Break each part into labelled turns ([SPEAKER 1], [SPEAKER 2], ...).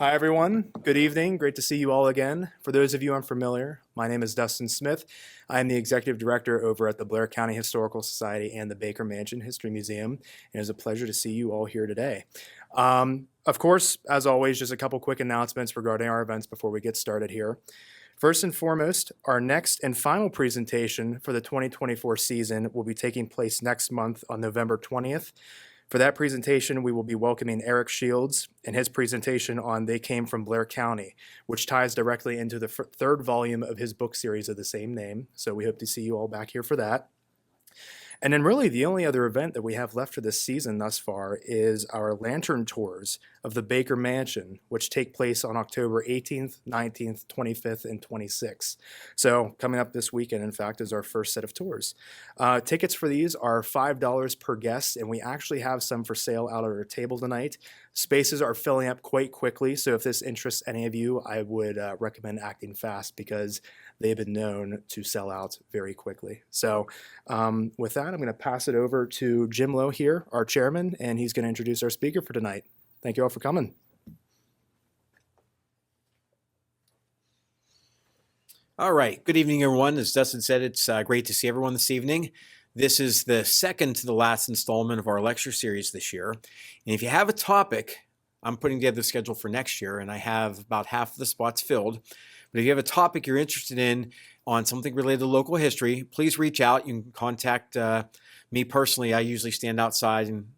[SPEAKER 1] Hi, everyone. Good evening. Great to see you all again. For those of you unfamiliar, my name is Dustin Smith. I am the Executive Director over at the Blair County Historical Society and the Baker Mansion History Museum, and it is a pleasure to see you all here today. Of course, as always, just a couple quick announcements regarding our events before we get started here. First and foremost, our next and final presentation for the 2024 season will be taking place next month on November 20th. For that presentation, we will be welcoming Eric Shields and his presentation on They Came from Blair County, which ties directly into the third volume of his book series of the same name. So we hope to see you all back here for that. And then really the only other event that we have left for this season thus far is our lantern tours of the Baker Mansion, which take place on October 18th, 19th, 25th, and 26th. So coming up this weekend, in fact, is our first set of tours. Tickets for these are $5 per guest, and we actually have some for sale out at our table tonight. Spaces are filling up quite quickly, so if this interests any of you, I would recommend acting fast because they've been known to sell out very quickly. So with that, I'm going to pass it over to Jim Lowe here, our chairman, and he's going to introduce our speaker for tonight. Thank you all for coming.
[SPEAKER 2] All right. Good evening, everyone. As Dustin said, it's great to see everyone this evening. This is the second to the last installment of our lecture series this year. And if you have a topic, I'm putting together the schedule for next year, and I have about half of the spots filled. But if you have a topic you're interested in on something related to local history, please reach out. You can contact me personally. I usually stand outside and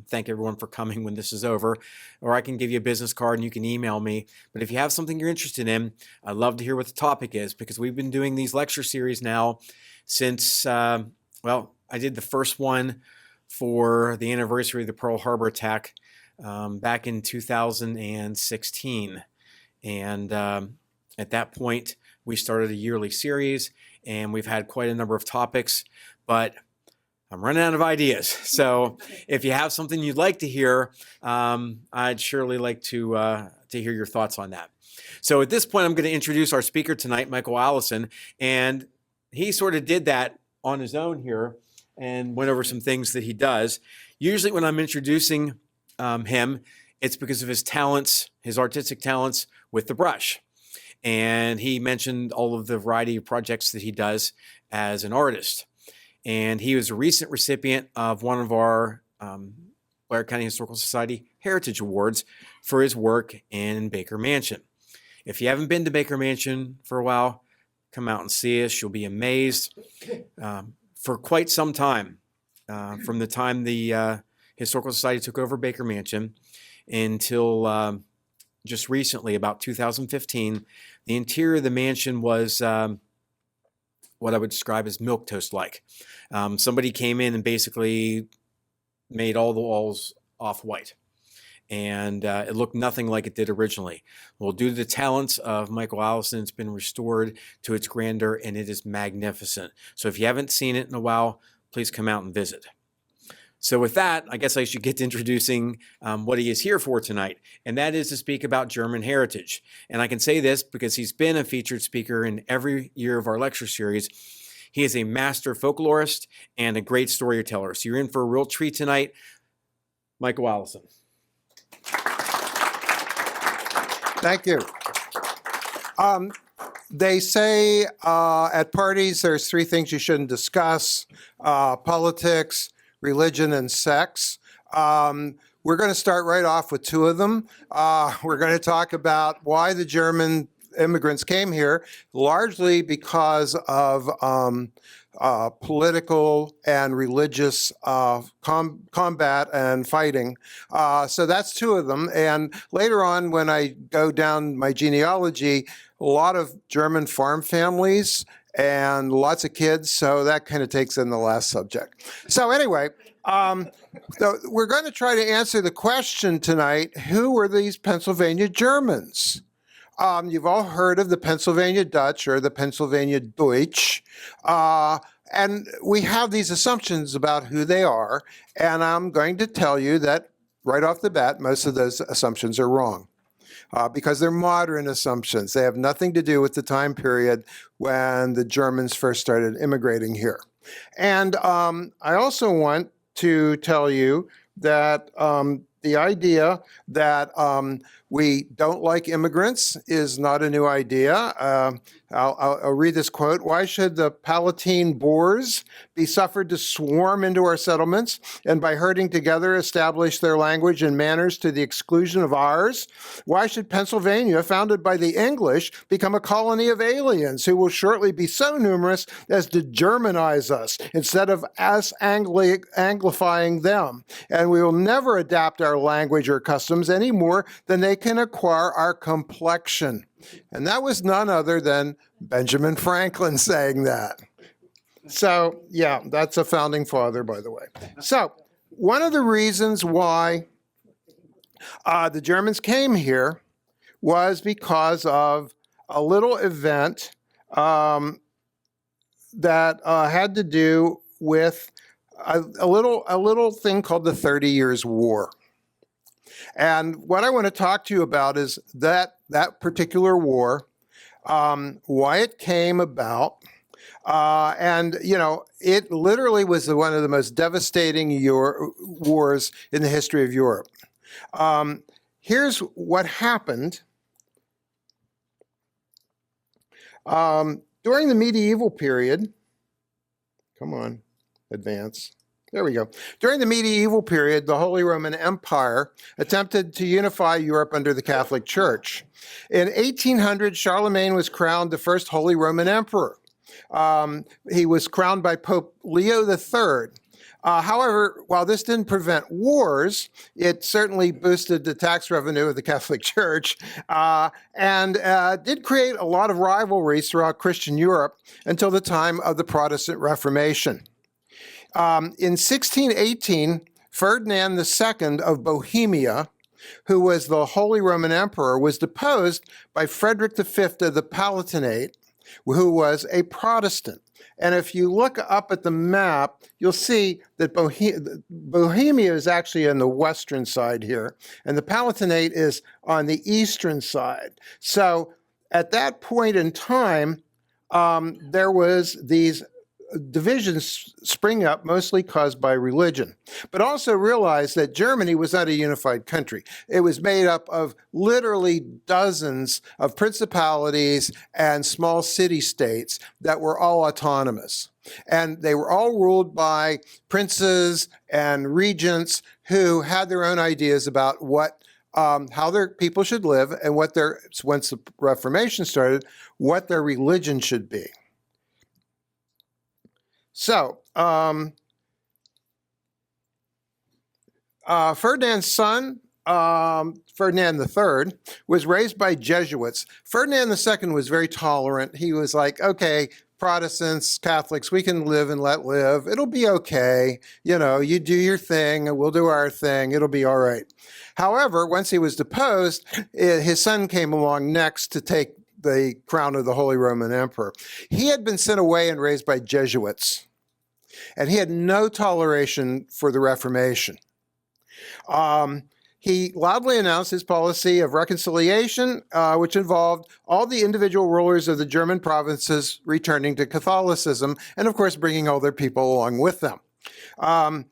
[SPEAKER 2] thank everyone for coming when this is over, or I can give you a business card and you can email me. But if you have something you're interested in, I'd love to hear what the topic is, because we've been doing these lecture series now since, well, I did the first one for the anniversary of the Pearl Harbor attack back in 2016. And at that point, we started a yearly series, and we've had quite a number of topics, but I'm running out of ideas. So if you have something you'd like to hear, I'd surely like to hear your thoughts on that. So at this point, I'm going to introduce our speaker tonight, Michael Allison, and he sort of did that on his own here and went over some things that he does. Usually when I'm introducing him, it's because of his talents, his artistic talents with the brush. And he mentioned all of the variety of projects that he does as an artist. And he was a recent recipient of one of our Blair County Historical Society Heritage Awards for his work in Baker Mansion. If you haven't been to Baker Mansion for a while, come out and see us. You'll be amazed. For quite some time, from the time the Historical Society took over Baker Mansion until just recently, about 2015, the interior of the mansion was what I would describe as milquetoast-like. Somebody came in and basically made all the walls off-white, and it looked nothing like it did originally. Well, due to the talents of Michael Allison, it's been restored to its grandeur, and it is magnificent. So if you haven't seen it in a while, please come out and visit. So with that, I guess I should get to introducing what he is here for tonight, and that is to speak about German heritage. And I can say this because he's been a featured speaker in every year of our lecture series. He is a master folklorist and a great storyteller. So you're in for a real treat tonight. Michael Allison.
[SPEAKER 3] Thank you. They say at parties there's three things you shouldn't discuss: politics, religion, and sex. We're going to start right off with two of them. We're going to talk about why the German immigrants came here, largely because of political and religious combat and fighting. So that's two of them. And later on, when I go down my genealogy, a lot of German farm families and lots of kids, so that kind of takes in the last subject. So anyway, so we're going to try to answer the question tonight: who were these Pennsylvania Germans? You've all heard of the Pennsylvania Dutch or the Pennsylvania Deutsch, and we have these assumptions about who they are, and I'm going to tell you that right off the bat, most of those assumptions are wrong. Because they're modern assumptions. They have nothing to do with the time period when the Germans first started immigrating here. And I also want to tell you that the idea that we don't like immigrants is not a new idea. I'll read this quote. Why should the Palatine Boers be suffered to swarm into our settlements and by herding together establish their language and manners to the exclusion of ours? Why should Pennsylvania, founded by the English, become a colony of aliens who will shortly be so numerous as to Germanize us instead of us Anglifying them? And we will never adapt our language or customs any more than they can acquire our complexion. And that was none other than Benjamin Franklin saying that. So, yeah, that's a founding father, by the way. So, one of the reasons why the Germans came here was because of a little event that had to do with a little thing called the 30 Years' War. And what I want to talk to you about is that particular war, why it came about, and, you know, it literally was one of the most devastating wars in the history of Europe. Here's what happened. During the medieval period, come on, advance. There we go. During the medieval period, the Holy Roman Empire attempted to unify Europe under the Catholic Church. In 1800, Charlemagne was crowned the first Holy Roman Emperor. He was crowned by Pope Leo III. However, while this didn't prevent wars, it certainly boosted the tax revenue of the Catholic Church and did create a lot of rivalries throughout Christian Europe until the time of the Protestant Reformation. In 1618, Ferdinand II of Bohemia, who was the Holy Roman Emperor, was deposed by Frederick V of the Palatinate, who was a Protestant. And if you look up at the map, you'll see that Bohemia is actually on the western side here, and the Palatinate is on the eastern side. So at that point in time, there was these divisions spring up, mostly caused by religion. But also realize that Germany was not a unified country. It was made up of literally dozens of principalities and small city-states that were all autonomous. And they were all ruled by princes and regents who had their own ideas about how their people should live and once the Reformation started, what their religion should be. So, Ferdinand's son, Ferdinand III, was raised by Jesuits. Ferdinand II was very tolerant. He was like, okay, Protestants, Catholics, we can live and let live. It'll be okay. You know, you do your thing, and we'll do our thing. It'll be all right. However, once he was deposed, his son came along next to take the crown of the Holy Roman Emperor. He had been sent away and raised by Jesuits, and he had no toleration for the Reformation. He loudly announced his policy of reconciliation, which involved all the individual rulers of the German provinces returning to Catholicism, and of course bringing all their people along with them.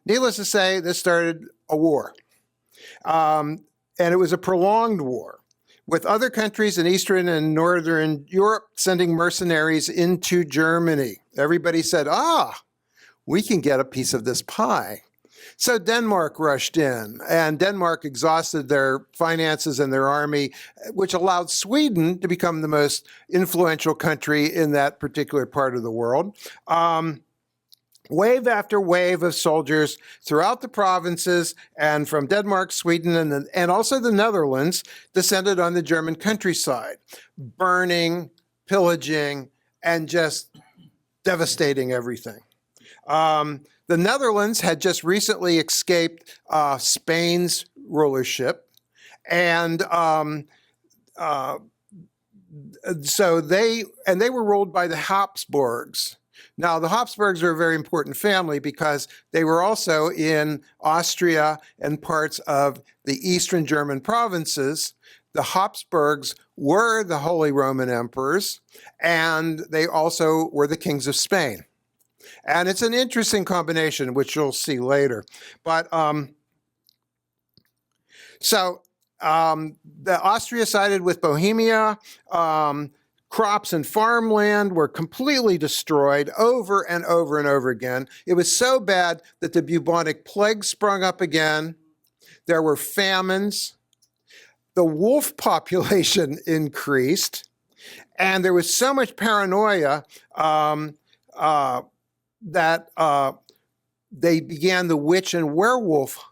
[SPEAKER 3] Needless to say, this started a war, and it was a prolonged war, with other countries in Eastern and Northern Europe sending mercenaries into Germany. Everybody said, we can get a piece of this pie. So Denmark rushed in, and Denmark exhausted their finances and their army, which allowed Sweden to become the most influential country in that particular part of the world. Wave after wave of soldiers throughout the provinces and from Denmark, Sweden, and also the Netherlands descended on the German countryside, burning, pillaging, and just devastating everything. The Netherlands had just recently escaped Spain's rulership, and so they were ruled by the Habsburgs. Now, the Habsburgs are a very important family because they were also in Austria and parts of the Eastern German provinces. The Habsburgs were the Holy Roman Emperors, and they also were the kings of Spain. And it's an interesting combination, which you'll see later. But So the Austria sided with Bohemia. Crops and farmland were completely destroyed over and over and over again. It was so bad that the bubonic plague sprung up again. There were famines. The wolf population increased. And there was so much paranoia that they began the witch and werewolf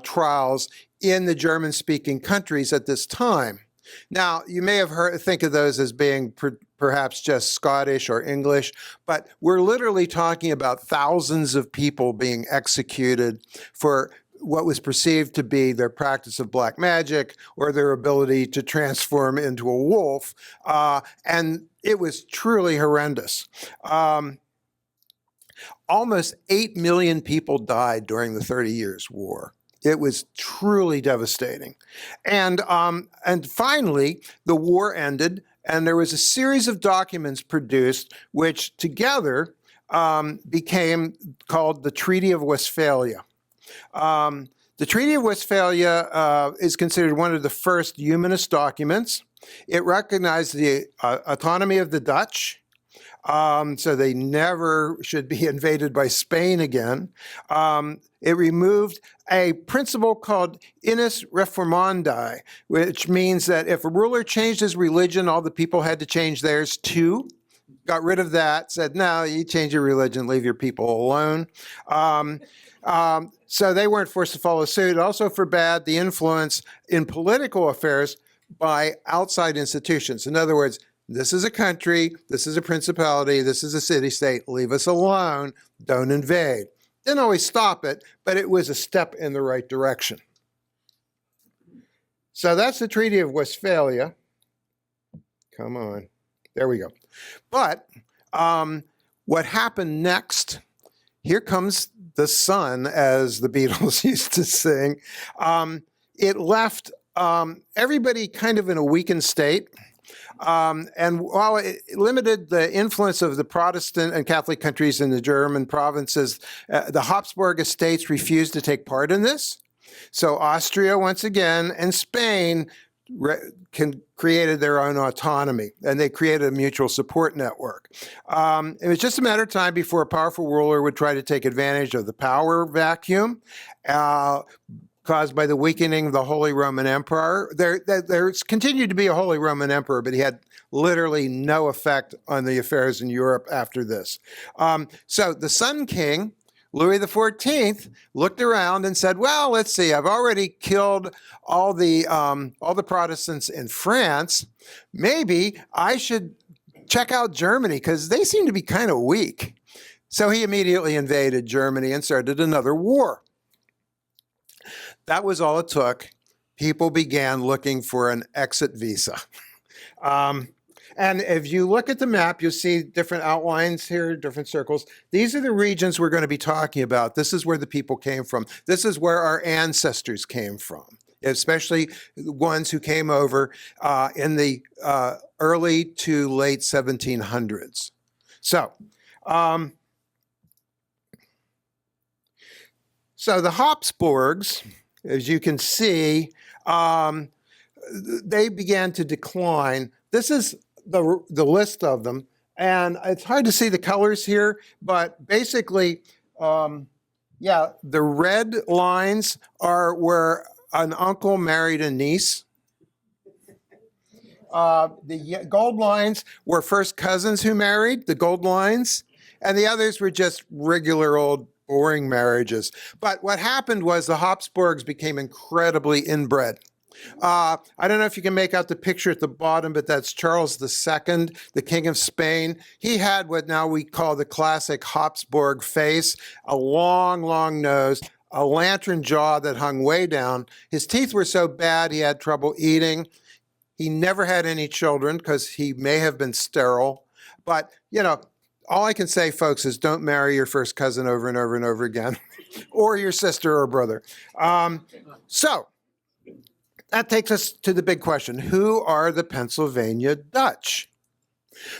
[SPEAKER 3] trials in the German-speaking countries at this time. Now, you may have think of those as being perhaps just Scottish or English, but we're literally talking about thousands of people being executed for what was perceived to be their practice of black magic or their ability to transform into a wolf. And it was truly horrendous. Almost 8 million people died during the 30 Years' War. It was truly devastating. And finally, the war ended, and there was a series of documents produced which together became called the Treaty of Westphalia. The Treaty of Westphalia is considered one of the first humanist documents. It recognized the autonomy of the Dutch, so they never should be invaded by Spain again. It removed a principle called inus reformandi, which means that if a ruler changed his religion, all the people had to change theirs too. Got rid of that, said, no, you change your religion, leave your people alone. So they weren't forced to follow suit. It also forbade the influence in political affairs by outside institutions. In other words, this is a country, this is a principality, this is a city-state, leave us alone, don't invade. Didn't always stop it, but it was a step in the right direction. So that's the Treaty of Westphalia. Come on, there we go. But what happened next, here comes the sun, as the Beatles used to sing. It left everybody kind of in a weakened state. And while it limited the influence of the Protestant and Catholic countries in the German provinces, the Habsburg estates refused to take part in this. So Austria, once again, and Spain created their own autonomy, and they created a mutual support network. It was just a matter of time before a powerful ruler would try to take advantage of the power vacuum caused by the weakening of the Holy Roman Empire. There's continued to be a Holy Roman Emperor, but he had literally no effect on the affairs in Europe after this. So the Sun King, Louis XIV, looked around and said, well, let's see, I've already killed all the Protestants in France. Maybe I should check out Germany because they seem to be kind of weak. So he immediately invaded Germany and started another war. That was all it took. People began looking for an exit visa. And if you look at the map, you'll see different outlines here, different circles. These are the regions we're going to be talking about. This is where the people came from. This is where our ancestors came from, especially the ones who came over in the early to late 1700s. So the Habsburgs, as you can see, they began to decline. This is the list of them, and it's hard to see the colors here, but basically, the red lines are where an uncle married a niece. The gold lines were first cousins who married, the gold lines, and the others were just regular old boring marriages. But what happened was the Habsburgs became incredibly inbred. I don't know if you can make out the picture at the bottom, but that's Charles II, the King of Spain. He had what now we call the classic Habsburg face, a long, long nose, a lantern jaw that hung way down. His teeth were so bad he had trouble eating. He never had any children because he may have been sterile. But, you know, all I can say, folks, is don't marry your first cousin over and over and over again, or your sister or brother. So that takes us to the big question. Who are the Pennsylvania Dutch?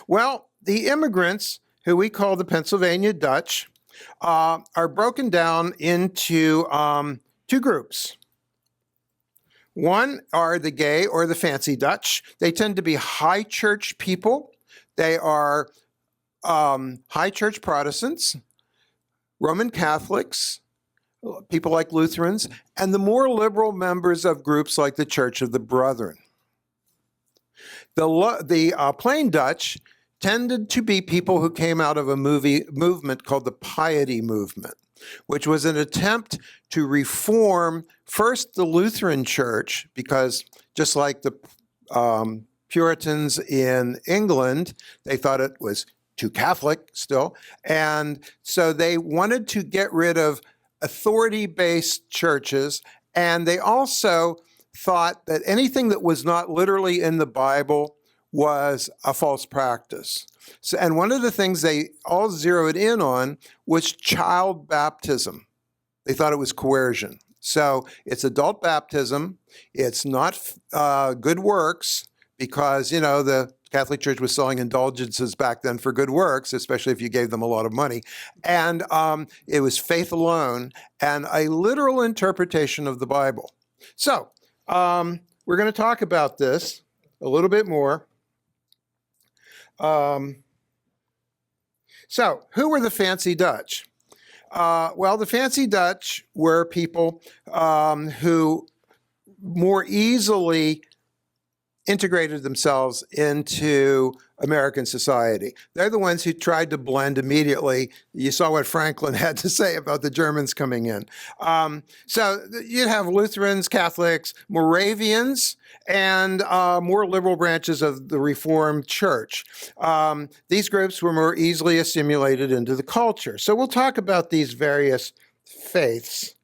[SPEAKER 3] Well, the immigrants, who we call the Pennsylvania Dutch, are broken down into two groups. One are the gay or the fancy Dutch. They tend to be high church people. They are high church Protestants, Roman Catholics, people like Lutherans, and the more liberal members of groups like the Church of the Brethren. The plain Dutch tended to be people who came out of a movement called the Piety Movement, which was an attempt to reform first the Lutheran Church, because just like the Puritans in England, they thought it was too Catholic still. And so they wanted to get rid of authority-based churches, and they also thought that anything that was not literally in the Bible was a false practice. So, and one of the things they all zeroed in on was child baptism. They thought it was coercion. So it's adult baptism. It's not good works, because, you know, the Catholic Church was selling indulgences back then for good works, especially if you gave them a lot of money. And it was faith alone and a literal interpretation of the Bible. So we're going to talk about this a little bit more. So who were the fancy Dutch? Well, the fancy Dutch were people who more easily integrated themselves into American society. They're the ones who tried to blend immediately. You saw what Franklin had to say about the Germans coming in. So you'd have Lutherans, Catholics, Moravians, and more liberal branches of the Reformed Church. These groups were more easily assimilated into the culture. So we'll talk about these various faiths.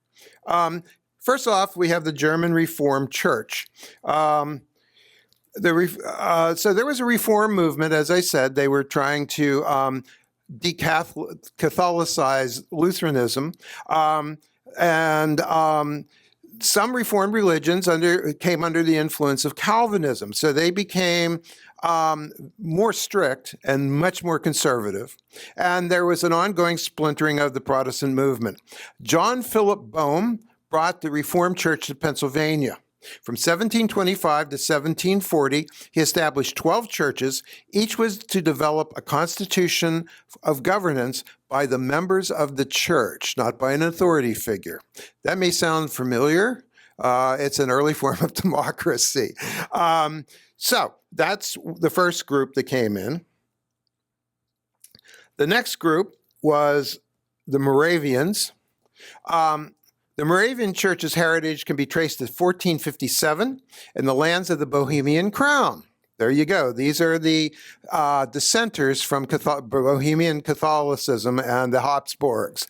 [SPEAKER 3] First off, we have the German Reformed Church. So there was a reform movement, as I said. They were trying to decatholicize Lutheranism, and some Reformed religions came under the influence of Calvinism. So they became more strict and much more conservative. And there was an ongoing splintering of the Protestant movement. John Philip Boehm brought the Reformed Church to Pennsylvania. From 1725 to 1740, he established 12 churches. Each was to develop a constitution of governance by the members of the church, not by an authority figure. That may sound familiar. It's an early form of democracy. So that's the first group that came in. The next group was the Moravians. The Moravian Church's heritage can be traced to 1457 and the lands of the Bohemian Crown. There you go. These are the dissenters from Bohemian Catholicism and the Habsburgs.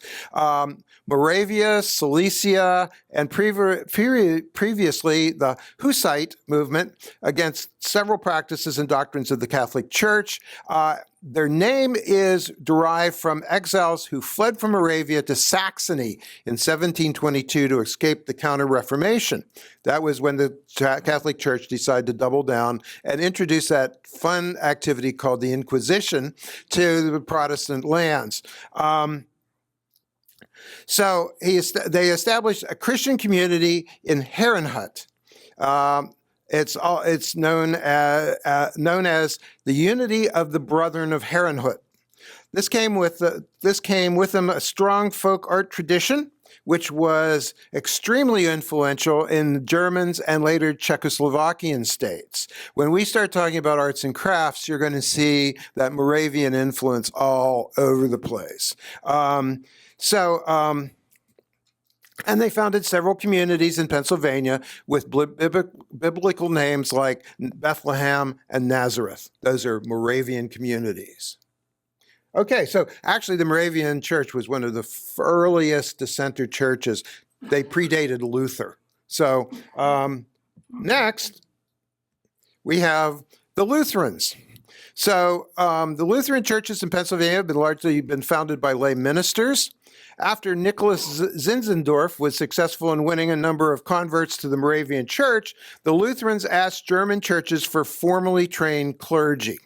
[SPEAKER 3] Moravia, Silesia, and previously the Hussite movement against several practices and doctrines of the Catholic Church. Their name is derived from exiles who fled from Moravia to Saxony in 1722 to escape the Counter-Reformation. That was when the Catholic Church decided to double down and introduce that fun activity called the Inquisition to the Protestant lands. So they established a Christian community in Herrenhut. It's known as the Unity of the Brethren of Herrenhut. This came with them a strong folk art tradition, which was extremely influential in Germans and later Czechoslovakian states. When we start talking about arts and crafts, you're going to see that Moravian influence all over the place. And they founded several communities in Pennsylvania with biblical names like Bethlehem and Nazareth. Those are Moravian communities. Okay, so actually the Moravian Church was one of the earliest dissenter churches. They predated Luther. So next, we have the Lutherans. So the Lutheran churches in Pennsylvania have largely been founded by lay ministers. After Nicholas Zinzendorf was successful in winning a number of converts to the Moravian Church, the Lutherans asked German churches for formally trained clergy.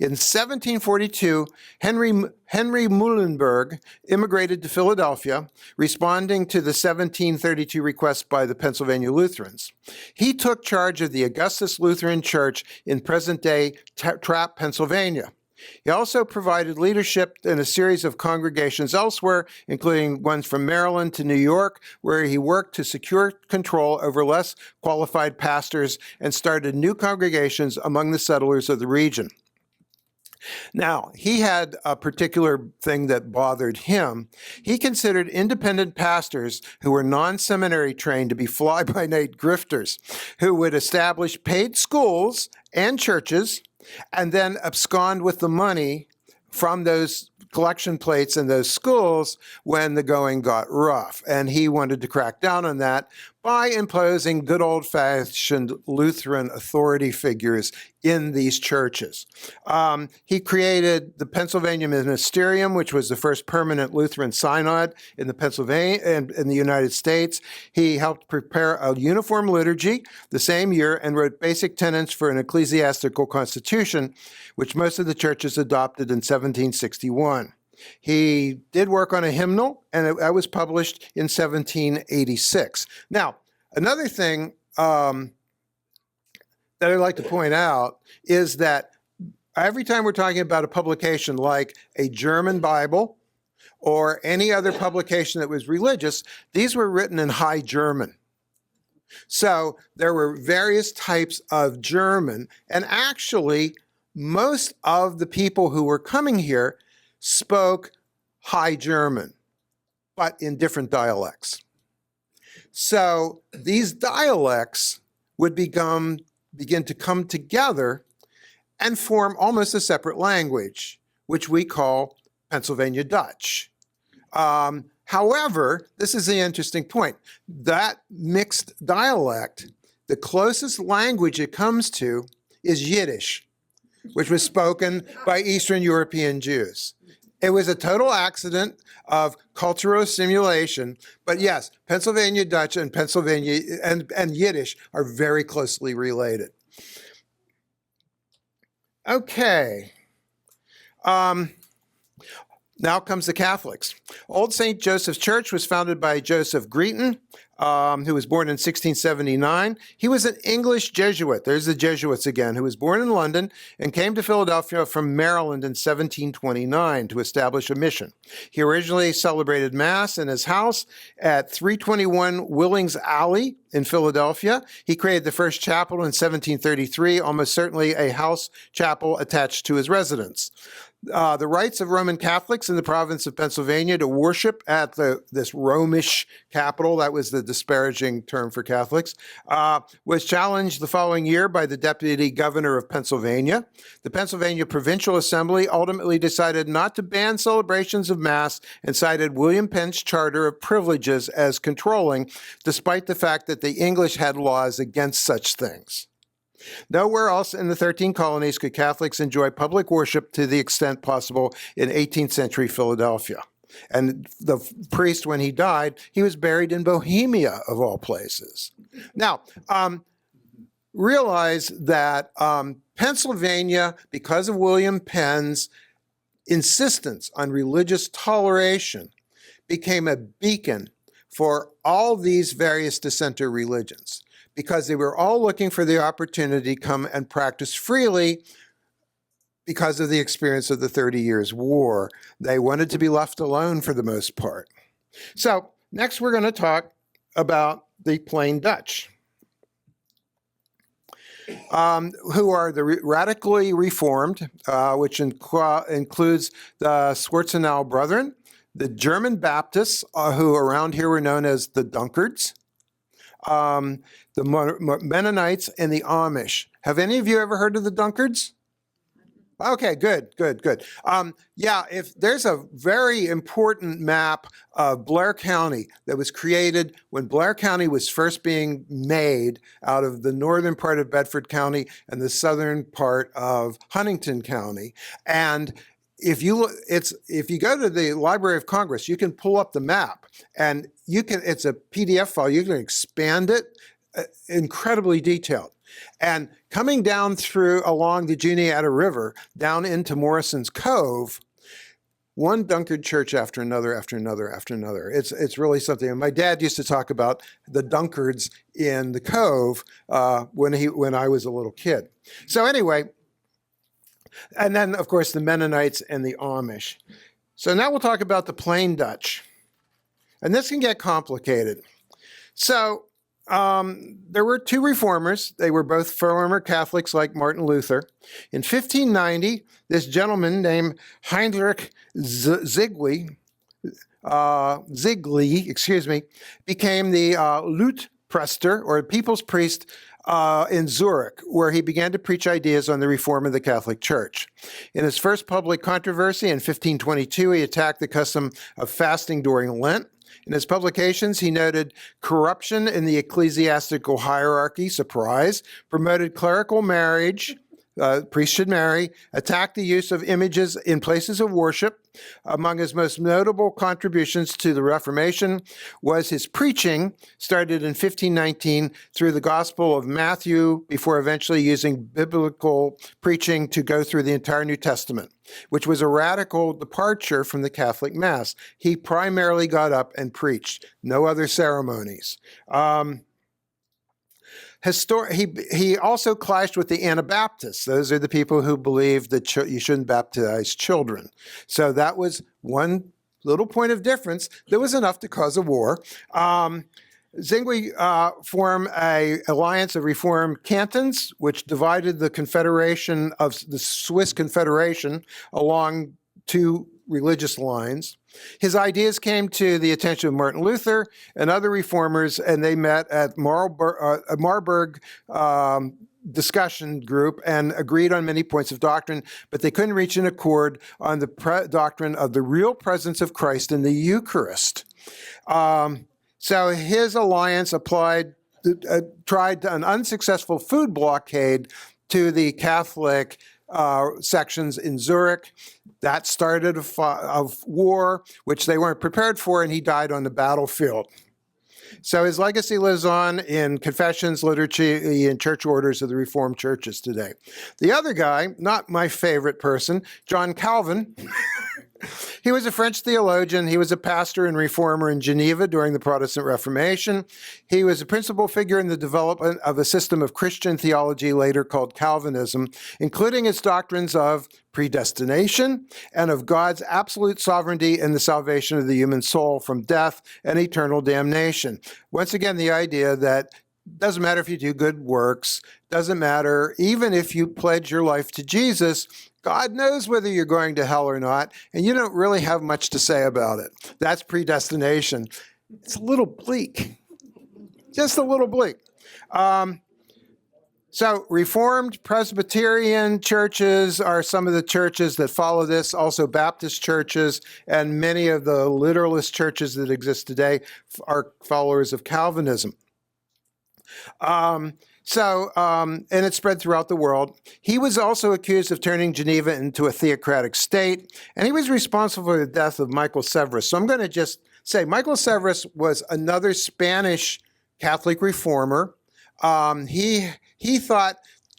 [SPEAKER 3] In 1742, Henry Muhlenberg immigrated to Philadelphia, responding to the 1732 request by the Pennsylvania Lutherans. He took charge of the Augustus Lutheran Church in present-day Trapp, Pennsylvania. He also provided leadership in a series of congregations elsewhere, including ones from Maryland to New York, where he worked to secure control over less qualified pastors and started new congregations among the settlers of the region. Now, he had a particular thing that bothered him. He considered independent pastors who were non-seminary trained to be fly-by-night grifters who would establish paid schools and churches and then abscond with the money from those collection plates in those schools when the going got rough. And he wanted to crack down on that by imposing good old-fashioned Lutheran authority figures in these churches. He created the Pennsylvania Ministerium, which was the first permanent Lutheran synod in the United States. He helped prepare a uniform liturgy the same year and wrote basic tenets for an ecclesiastical constitution, which most of the churches adopted in 1761. He did work on a hymnal, and that was published in 1786. Now, another thing that I'd like to point out is that every time we're talking about a publication like a German Bible or any other publication that was religious, these were written in High German. So there were various types of German, and actually most of the people who were coming here spoke High German, but in different dialects. So these dialects would begin to come together and form almost a separate language, which we call Pennsylvania Dutch. However, this is the interesting point. That mixed dialect, the closest language it comes to is Yiddish, which was spoken by Eastern European Jews. It was a total accident of cultural assimilation, but yes, Pennsylvania Dutch and Pennsylvania and Yiddish are very closely related. Okay. Now comes the Catholics. Old St. Joseph's Church was founded by Joseph Greeton, who was born in 1679. He was an English Jesuit. There's the Jesuits again, who was born in London and came to Philadelphia from Maryland in 1729 to establish a mission. He originally celebrated Mass in his house at 321 Willings Alley in Philadelphia. He created the first chapel in 1733, almost certainly a house chapel attached to his residence. The rights of Roman Catholics in the province of Pennsylvania to worship at this Romish capital, that was the disparaging term for Catholics, was challenged the following year by the deputy governor of Pennsylvania. The Pennsylvania Provincial Assembly ultimately decided not to ban celebrations of Mass and cited William Penn's Charter of Privileges as controlling, despite the fact that the English had laws against such things. Nowhere else in the 13 colonies could Catholics enjoy public worship to the extent possible in 18th century Philadelphia. And the priest, when he died, he was buried in Bohemia, of all places. Now, realize that Pennsylvania, because of William Penn's insistence on religious toleration, became a beacon for all these various dissenter religions, because they were all looking for the opportunity to come and practice freely because of the experience of the 30 Years' War. They wanted to be left alone for the most part. So next we're going to talk about the Plain Dutch, who are the radically reformed, which includes the Schwarzenau Brethren, the German Baptists, who around here were known as the Dunkards, the Mennonites, and the Amish. Have any of you ever heard of the Dunkards? Okay, good. Yeah, if there's a very important map of Blair County that was created when Blair County was first being made out of the northern part of Bedford County and the southern part of Huntington County. And if you go to the Library of Congress, you can pull up the map, and it's a PDF file. You can expand it, incredibly detailed. And coming down along the Juniata River, down into Morrison's Cove, one Dunkard church after another, after another, after another. It's really something. And my dad used to talk about the Dunkards in the Cove when I was a little kid. So anyway, and then of course the Mennonites and the Amish. So now we'll talk about the Plain Dutch, and this can get complicated. So there were two reformers. They were both former Catholics like Martin Luther. In 1590, this gentleman named Heinrich Zwingli, became the Luitprester, or people's priest, in Zurich, where he began to preach ideas on the reform of the Catholic Church. In his first public controversy in 1522, he attacked the custom of fasting during Lent. In his publications, he noted corruption in the ecclesiastical hierarchy, surprise, promoted clerical marriage, priests should marry, attacked the use of images in places of worship. Among his most notable contributions to the Reformation was his preaching, started in 1519 through the Gospel of Matthew, before eventually using biblical preaching to go through the entire New Testament, which was a radical departure from the Catholic Mass. He primarily got up and preached, no other ceremonies. He also clashed with the Anabaptists. Those are the people who believe that you shouldn't baptize children. So that was one little point of difference. There was enough to cause a war. Zwingli formed an alliance of Reformed cantons, which divided the Confederation of the Swiss Confederation along two religious lines. His ideas came to the attention of Martin Luther and other reformers, and they met at Marburg discussion group and agreed on many points of doctrine, but they couldn't reach an accord on the doctrine of the real presence of Christ in the Eucharist. So his alliance tried an unsuccessful food blockade to the Catholic sections in Zurich. That started a war, which they weren't prepared for, and he died on the battlefield. So his legacy lives on in confessions, liturgy, and church orders of the Reformed churches today. The other guy, not my favorite person, John Calvin, he was a French theologian. He was a pastor and reformer in Geneva during the Protestant Reformation. He was a principal figure in the development of a system of Christian theology later called Calvinism, including its doctrines of predestination and of God's absolute sovereignty in the salvation of the human soul from death and eternal damnation. Once again, the idea that doesn't matter if you do good works, doesn't matter even if you pledge your life to Jesus, God knows whether you're going to hell or not, and you don't really have much to say about it. That's predestination. It's a little bleak, just a little bleak. So Reformed Presbyterian churches are some of the churches that follow this, also Baptist churches, and many of the literalist churches that exist today are followers of Calvinism. And it spread throughout the world. He was also accused of turning Geneva into a theocratic state, and he was responsible for the death of Michael Severus. So I'm going to just say Michael Severus was another Spanish Catholic reformer. He thought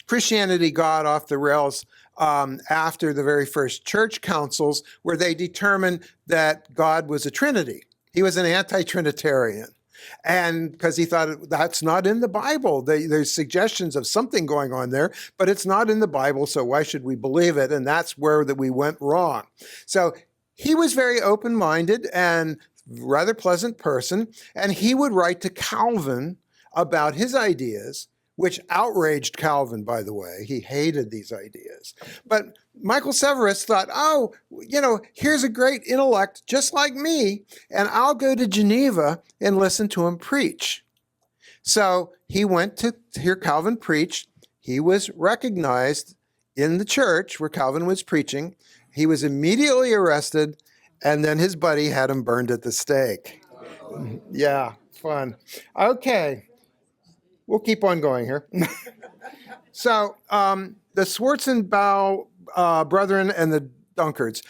[SPEAKER 3] Christianity got off the rails after the very first church councils, where they determined that God was a Trinity. He was an anti-Trinitarian. And because he thought that's not in the Bible. There's suggestions of something going on there, but it's not in the Bible, so why should we believe it? And that's where we went wrong. So he was very open-minded and rather pleasant person, and he would write to Calvin about his ideas, which outraged Calvin, by the way. He hated these ideas. But Michael Severus thought, here's a great intellect just like me, and I'll go to Geneva and listen to him preach. So he went to hear Calvin preach. He was recognized in the church where Calvin was preaching. He was immediately arrested, and then his buddy had him burned at the stake. Yeah, fun. Okay. We'll keep on going here. So the Schwarzenbau brethren and the Dunkards.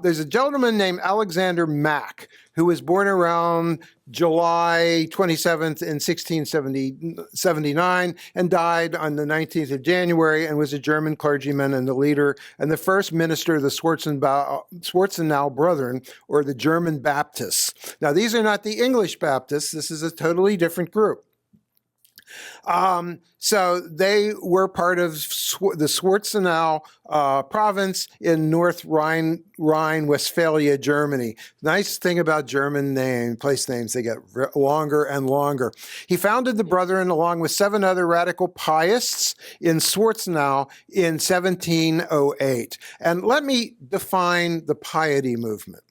[SPEAKER 3] There's a gentleman named Alexander Mack who was born around July 27th in 1679 and died on the 19th of January, and was a German clergyman and the leader and the first minister of the Schwarzenau Brethren, or the German Baptists. Now, these are not the English Baptists. This is a totally different group. So they were part of the Schwarzenau province in North Rhine-Westphalia, Germany. Nice thing about German place names, they get longer and longer. He founded the Brethren along with 7 other radical pietists in Schwarzenau in 1708. And let me define the piety movement.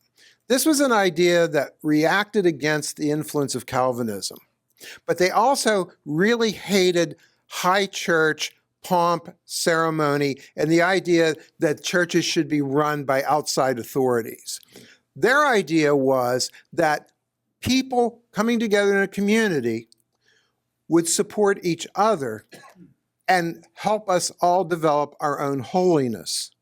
[SPEAKER 3] This was an idea that reacted against the influence of Calvinism. But they also really hated high church pomp, ceremony, and the idea that churches should be run by outside authorities. Their idea was that people coming together in a community would support each other and help us all develop our own holiness.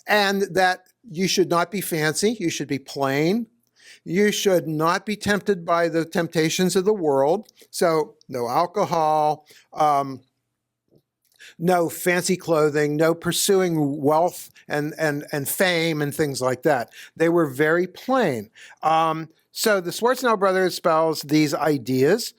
[SPEAKER 3] And that you should not be fancy, you should be plain. You should not be tempted by the temptations of the world. So no alcohol, no fancy clothing, no pursuing wealth and fame and things like that. They were very plain. So the Schwarzenau brothers espoused these ideas,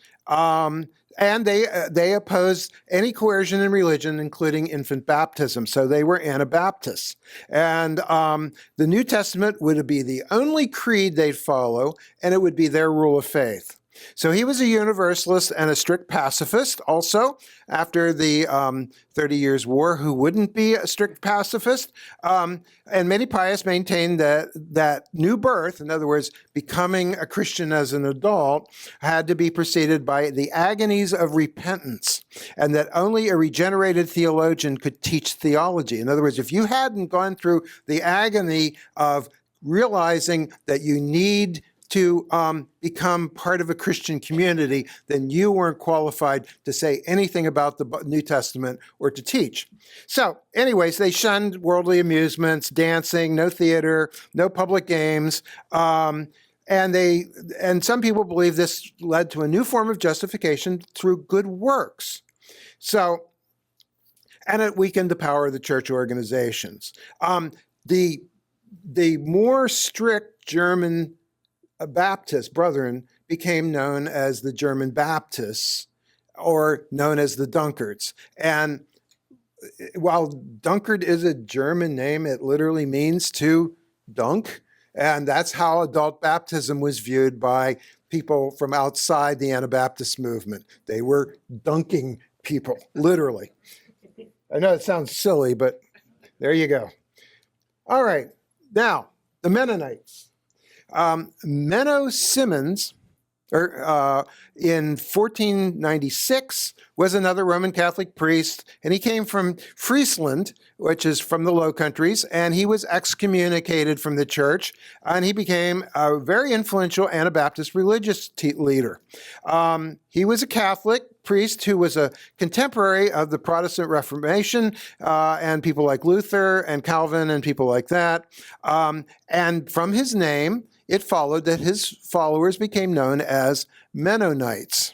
[SPEAKER 3] and they opposed any coercion in religion, including infant baptism. So they were Anabaptists. And the New Testament would be the only creed they'd follow, and it would be their rule of faith. So he was a universalist and a strict pacifist also after the 30 Years' War. Who wouldn't be a strict pacifist? And many pious maintained that new birth, in other words, becoming a Christian as an adult, had to be preceded by the agonies of repentance, and that only a regenerated theologian could teach theology. In other words, if you hadn't gone through the agony of realizing that you need to become part of a Christian community, then you weren't qualified to say anything about the New Testament or to teach. So anyways, they shunned worldly amusements, dancing, no theater, no public games. And some people believe this led to a new form of justification through good works. So, and it weakened the power of the church organizations. The more strict German Baptist brethren became known as the German Baptists, or known as the Dunkards. And while Dunkard is a German name, it literally means to dunk. And that's how adult baptism was viewed by people from outside the Anabaptist movement. They were dunking people, literally. I know it sounds silly, but there you go. All right, now, the Mennonites. Menno Simmons, in 1496, was another Roman Catholic priest, and he came from Friesland, which is from the Low Countries, and he was excommunicated from the church, and he became a very influential Anabaptist religious leader. He was a Catholic priest who was a contemporary of the Protestant Reformation, and people like Luther and Calvin and people like that. And from his name, it followed that his followers became known as Mennonites.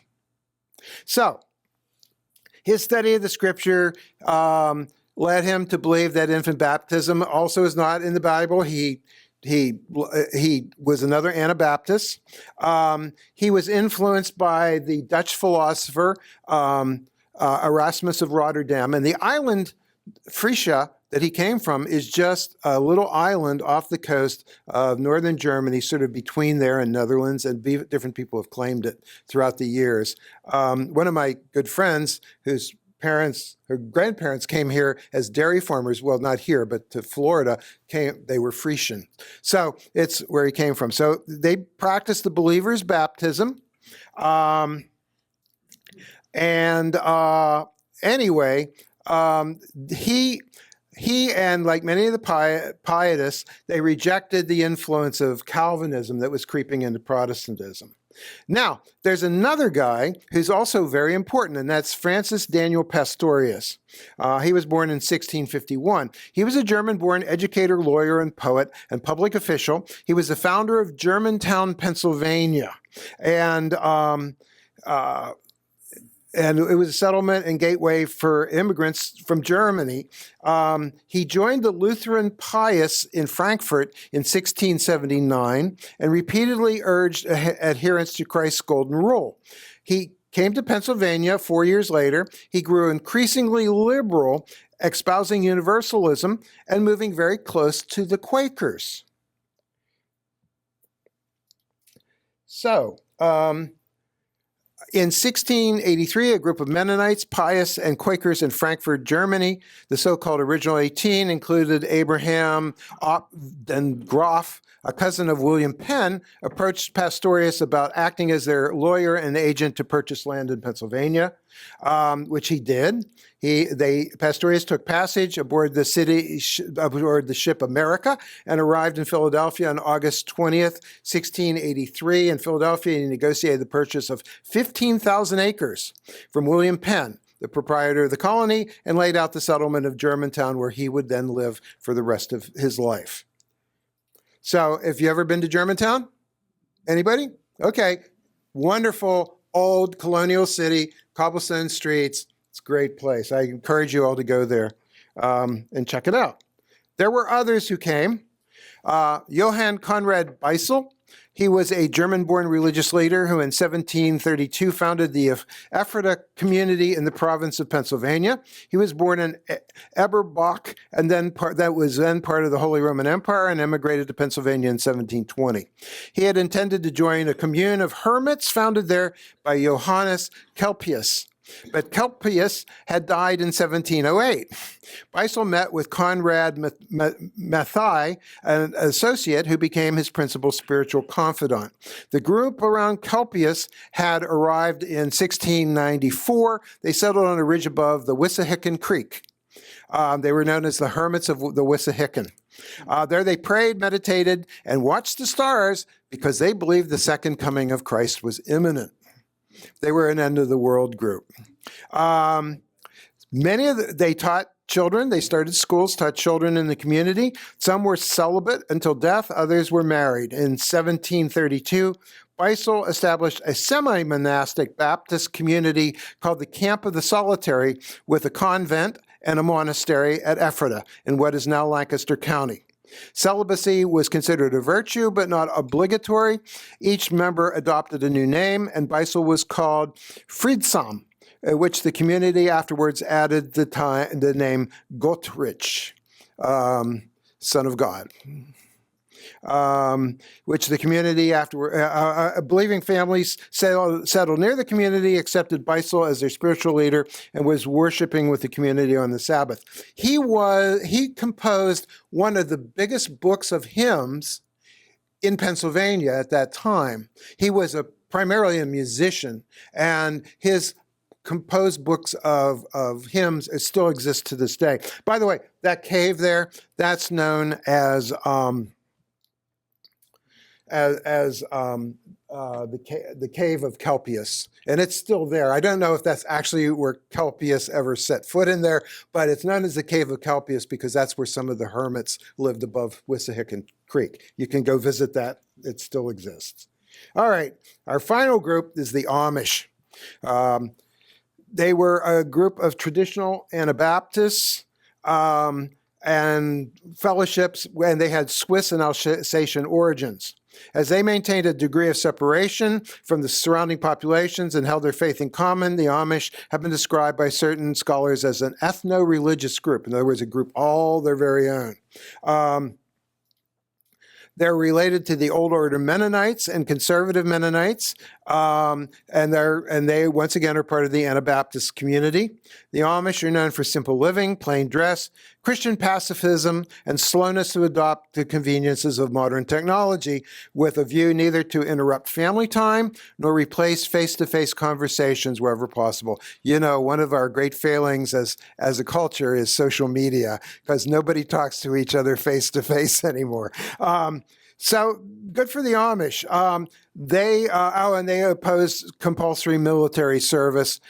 [SPEAKER 3] So, his study of the scripture led him to believe that infant baptism also is not in the Bible. He was another Anabaptist. He was influenced by the Dutch philosopher Erasmus of Rotterdam, and the island Frisia that he came from is just a little island off the coast of northern Germany, sort of between there and Netherlands, and different people have claimed it throughout the years. One of my good friends, whose grandparents came here as dairy farmers, well, not here, but to Florida, they were Frisian. So it's where he came from. So they practiced the believer's baptism. Anyway, he and like many of the pietists, they rejected the influence of Calvinism that was creeping into Protestantism. Now, there's another guy who's also very important, and that's Francis Daniel Pastorius. He was born in 1651. He was a German-born educator, lawyer, and poet, and public official. He was the founder of Germantown, Pennsylvania, and it was a settlement and gateway for immigrants from Germany. He joined the Lutheran pious in Frankfurt in 1679 and repeatedly urged adherence to Christ's golden rule. He came to Pennsylvania 4 years later. He grew increasingly liberal, espousing universalism and moving very close to the Quakers. So, in 1683, a group of Mennonites, pious, and Quakers in Frankfurt, Germany, the so-called Original 18, included Abraham Opp and Groff, a cousin of William Penn, approached Pastorius about acting as their lawyer and agent to purchase land in Pennsylvania, which he did. Pastorius took passage aboard the ship America and arrived in Philadelphia on August 20th, 1683. In Philadelphia, he negotiated the purchase of 15,000 acres from William Penn, the proprietor of the colony, and laid out the settlement of Germantown, where he would then live for the rest of his life. So, have you ever been to Germantown? Anybody? Okay. Wonderful, old colonial city, cobblestone streets. It's a great place. I encourage you all to go there and check it out. There were others who came. Johann Conrad Beisel. He was a German-born religious leader who in 1732 founded the Ephrata community in the province of Pennsylvania. He was born in Eberbach, and that was then part of the Holy Roman Empire, and emigrated to Pennsylvania in 1720. He had intended to join a commune of hermits founded there by Johannes Kelpius. But Kelpius had died in 1708. Beisel met with Conrad Mathai, an associate who became his principal spiritual confidant. The group around Kelpius had arrived in 1694. They settled on a ridge above the Wissahickon Creek. They were known as the Hermits of the Wissahickon. There they prayed, meditated, and watched the stars because they believed the second coming of Christ was imminent. They were an end-of-the-world group. They taught children. They started schools, taught children in the community. Some were celibate until death. Others were married. In 1732, Beisel established a semi-monastic Baptist community called the Camp of the Solitary, with a convent and a monastery at Ephrata in what is now Lancaster County. Celibacy was considered a virtue, but not obligatory. Each member adopted a new name, and Beisel was called Friedsam, which the community afterwards added the name Gottrich, Son of God. Which the community believing families settled near the community, accepted Beisel as their spiritual leader, and was worshiping with the community on the Sabbath. He composed one of the biggest books of hymns in Pennsylvania at that time. He was primarily a musician, and his composed books of hymns still exist to this day. By the way, that cave there, that's known as the cave of Kelpius, and it's still there. I don't know if that's actually where Kelpius ever set foot in there, but it's known as the cave of Kelpius because that's where some of the hermits lived above Wissahickon Creek. You can go visit that. It still exists. All right, our final group is the Amish. They were a group of traditional Anabaptists and fellowships, and they had Swiss and Alsatian origins. As they maintained a degree of separation from the surrounding populations and held their faith in common, the Amish have been described by certain scholars as an ethno-religious group. In other words, a group all their very own. They're related to the Old Order Mennonites and Conservative Mennonites, and they once again are part of the Anabaptist community. The Amish are known for simple living, plain dress, Christian pacifism, and slowness to adopt the conveniences of modern technology, with a view neither to interrupt family time nor replace face-to-face conversations wherever possible. You know, one of our great failings as a culture is social media, because nobody talks to each other face-to-face anymore. So good for the Amish. And they opposed compulsory military service.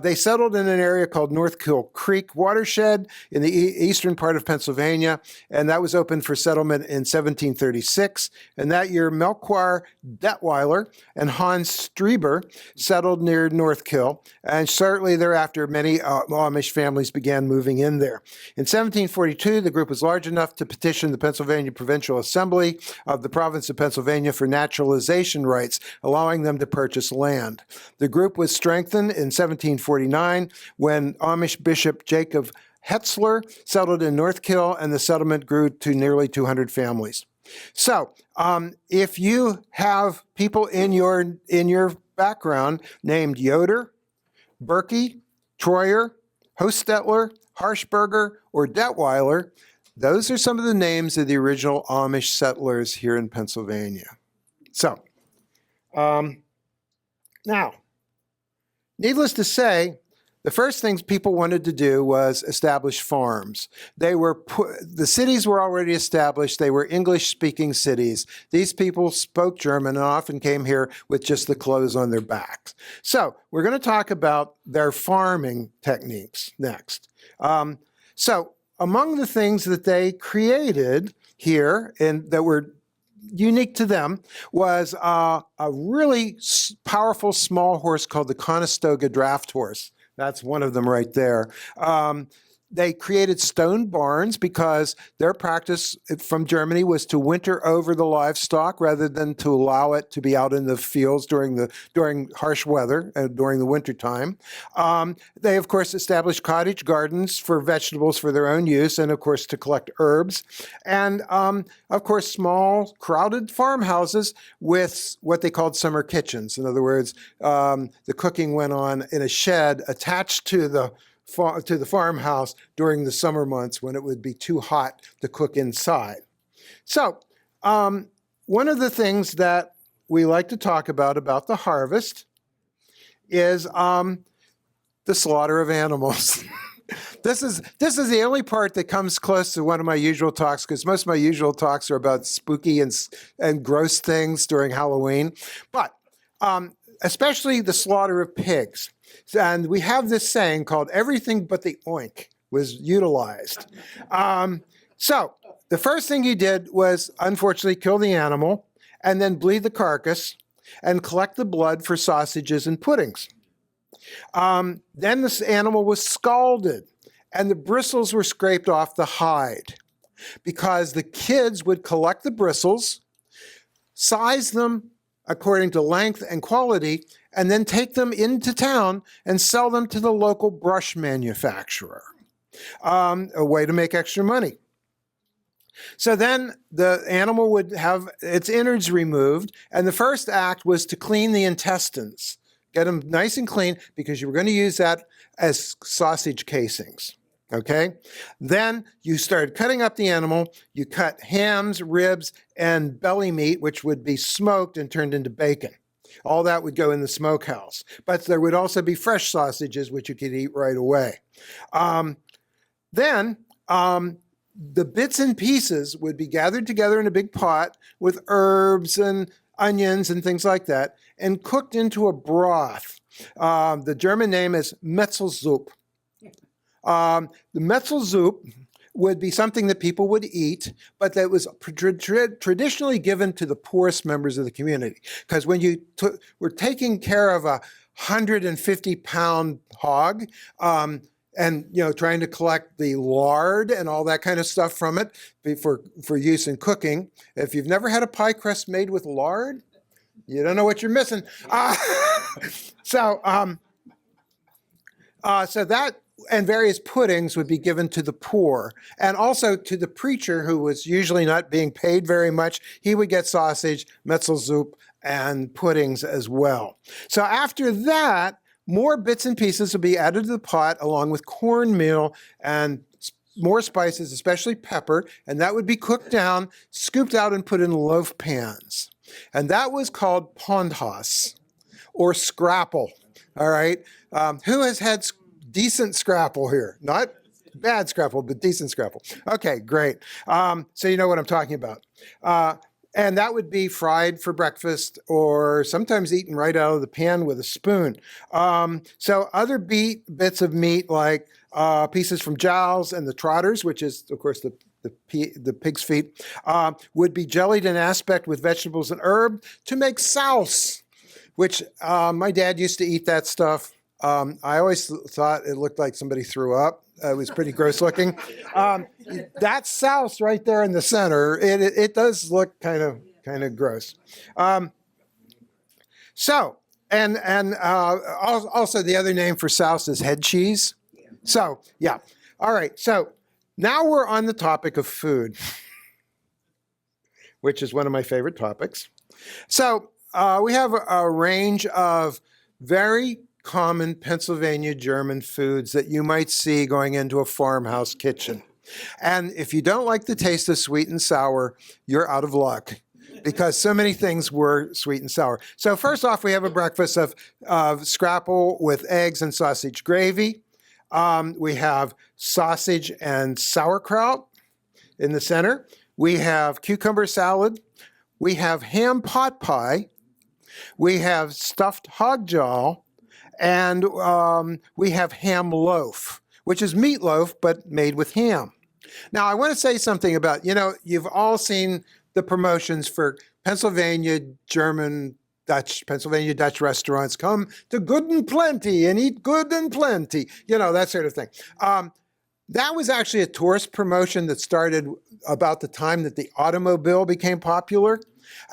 [SPEAKER 3] They settled in an area called North Kill Creek watershed in the eastern part of Pennsylvania, and that was opened for settlement in 1736. And that year, Melchior Detweiler and Hans Strieber settled near North Kill, and shortly thereafter, many Amish families began moving in there. In 1742, the group was large enough to petition the Pennsylvania Provincial Assembly of the province of Pennsylvania for naturalization rights, allowing them to purchase land. The group was strengthened in 1749 when Amish Bishop Jacob Hetzler settled in North Kill, and the settlement grew to nearly 200 families. So, if you have people in your background named Yoder, Berkey, Troyer, Hostetler, Harshberger, or Detweiler, those are some of the names of the original Amish settlers here in Pennsylvania. So, now, needless to say, the first things people wanted to do was establish farms. The cities were already established. They were English-speaking cities. These people spoke German and often came here with just the clothes on their backs. So we're going to talk about their farming techniques next. So among the things that they created here and that were unique to them was a really powerful small horse called the Conestoga draft horse. That's one of them right there. They created stone barns because their practice from Germany was to winter over the livestock rather than to allow it to be out in the fields during harsh weather, during the winter time. They, of course, established cottage gardens for vegetables for their own use and, of course, to collect herbs. And, of course, small, crowded farmhouses with what they called summer kitchens. In other words, the cooking went on in a shed attached to the farmhouse during the summer months when it would be too hot to cook inside. So one of the things that we like to talk about the harvest is the slaughter of animals. This is the only part that comes close to one of my usual talks, because most of my usual talks are about spooky and gross things during Halloween, but especially the slaughter of pigs. And we have this saying called everything but the oink was utilized. So the first thing you did was, unfortunately, kill the animal and then bleed the carcass and collect the blood for sausages and puddings. Then this animal was scalded and the bristles were scraped off the hide because the kids would collect the bristles, size them according to length and quality, and then take them into town and sell them to the local brush manufacturer. A way to make extra money. So then the animal would have its innards removed, and the first act was to clean the intestines. Get them nice and clean because you were going to use that as sausage casings. Okay? Then you started cutting up the animal. You cut hams, ribs, and belly meat, which would be smoked and turned into bacon. All that would go in the smokehouse. But there would also be fresh sausages, which you could eat right away. Then the bits and pieces would be gathered together in a big pot with herbs and onions and things like that and cooked into a broth. The German name is Metzelsuppe. The Metzelsuppe would be something that people would eat, but that was traditionally given to the poorest members of the community. Because when you were taking care of a 150-pound hog, and trying to collect the lard and all that kind of stuff from it for use in cooking, if you've never had a pie crust made with lard, you don't know what you're missing. So that and various puddings would be given to the poor, and also to the preacher, who was usually not being paid very much. He would get sausage, Metzelsuppe, and puddings as well. So after that, more bits and pieces would be added to the pot along with cornmeal and more spices, especially pepper, and that would be cooked down, scooped out, and put in loaf pans. And that was called pondhaus, or scrapple. All right? Who has had decent scrapple here? Not bad scrapple, but decent scrapple. Okay, great. So you know what I'm talking about. And that would be fried for breakfast or sometimes eaten right out of the pan with a spoon. So other bits of meat like pieces from jowls and the trotters, which is, of course, the pig's feet, would be jellied in aspect with vegetables and herb to make sauce, which my dad used to eat that stuff. I always thought it looked like somebody threw up. It was pretty gross looking. That sauce right there in the center, it does look kind of gross. So, and also the other name for sauce is head cheese. So, yeah. All right. So now we're on the topic of food, which is one of my favorite topics. So we have a range of very common Pennsylvania German foods that you might see going into a farmhouse kitchen. And if you don't like the taste of sweet and sour, you're out of luck because so many things were sweet and sour. So first off, we have a breakfast of scrapple with eggs and sausage gravy. We have sausage and sauerkraut in the center. We have cucumber salad. We have ham pot pie. We have stuffed hog jaw. And we have ham loaf, which is meatloaf, but made with ham. Now, I want to say something about, you've all seen the promotions for Pennsylvania Dutch restaurants. Come to Good and Plenty and eat good and plenty, that sort of thing. That was actually a tourist promotion that started about the time that the automobile became popular.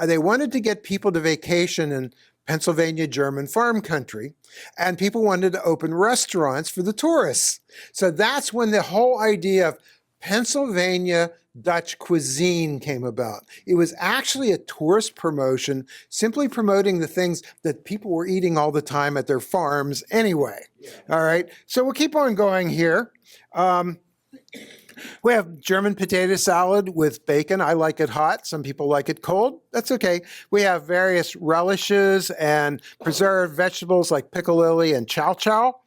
[SPEAKER 3] They wanted to get people to vacation in Pennsylvania German farm country, and people wanted to open restaurants for the tourists. So that's when the whole idea of Pennsylvania Dutch cuisine came about. It was actually a tourist promotion, simply promoting the things that people were eating all the time at their farms anyway. All right, so we'll keep on going here. We have German potato salad with bacon. I like it hot. Some people like it cold. That's okay. We have various relishes and preserved vegetables like piccalilli and chow chow.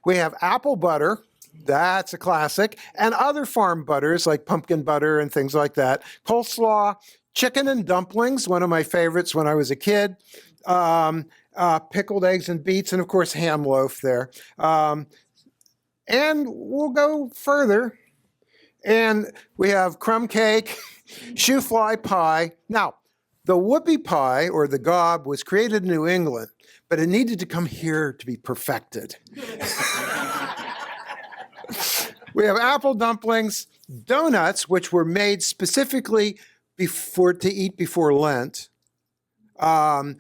[SPEAKER 3] We have apple butter. That's a classic. And other farm butters like pumpkin butter and things like that. Coleslaw, chicken and dumplings, one of my favorites when I was a kid. Pickled eggs and beets, and of course ham loaf there. And we'll go further, and we have crumb cake, shoe fly pie. Now, the whoopie pie, or the gob, was created in New England, but it needed to come here to be perfected. We have apple dumplings, donuts, which were made specifically to eat before Lent, and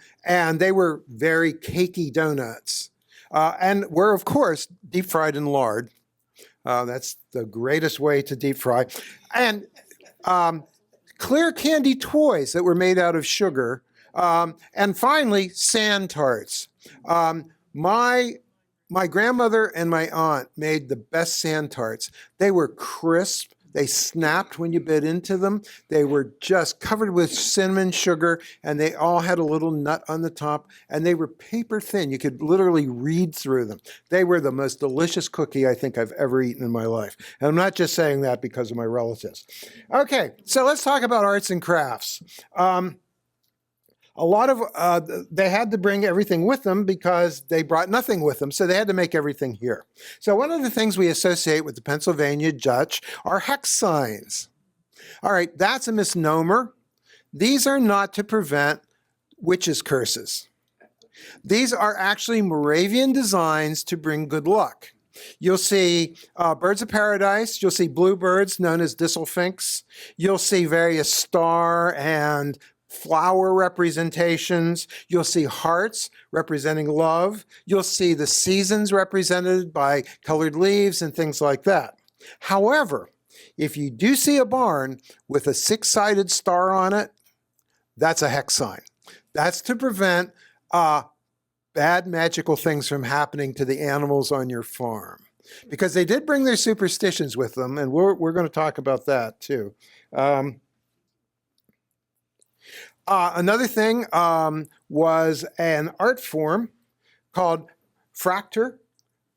[SPEAKER 3] they were very cakey donuts. And were, of course, deep fried in lard. That's the greatest way to deep fry. And clear candy toys that were made out of sugar. And finally, sand tarts. My grandmother and my aunt made the best sand tarts. They were crisp. They snapped when you bit into them. They were just covered with cinnamon sugar, and they all had a little nut on the top, and they were paper thin. You could literally read through them. They were the most delicious cookie I think I've ever eaten in my life. And I'm not just saying that because of my relatives. Okay, so let's talk about arts and crafts. A lot of, they had to bring everything with them because they brought nothing with them, so they had to make everything here. So one of the things we associate with the Pennsylvania Dutch are hex signs. All right, that's a misnomer. These are not to prevent witches' curses. These are actually Moravian designs to bring good luck. You'll see birds of paradise. You'll see bluebirds known as disselfinks. You'll see various star and flower representations. You'll see hearts representing love. You'll see the seasons represented by colored leaves and things like that. However, if you do see a barn with a six-sided star on it, that's a hex sign. That's to prevent bad magical things from happening to the animals on your farm. Because they did bring their superstitions with them, and we're going to talk about that too. Another thing was an art form called fracture.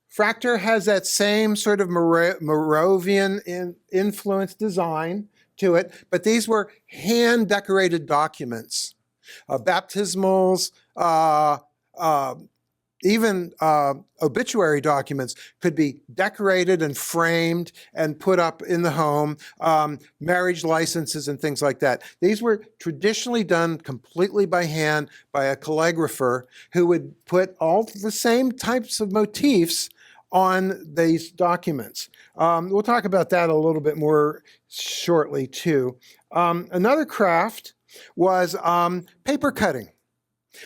[SPEAKER 3] Fracture has that same sort of Moravian influence design to it, but these were hand-decorated documents, baptismals, even obituary documents could be decorated and framed and put up in the home, marriage licenses and things like that. These were traditionally done completely by hand by a calligrapher who would put all the same types of motifs on these documents. We'll talk about that a little bit more shortly too. Another craft was paper cutting.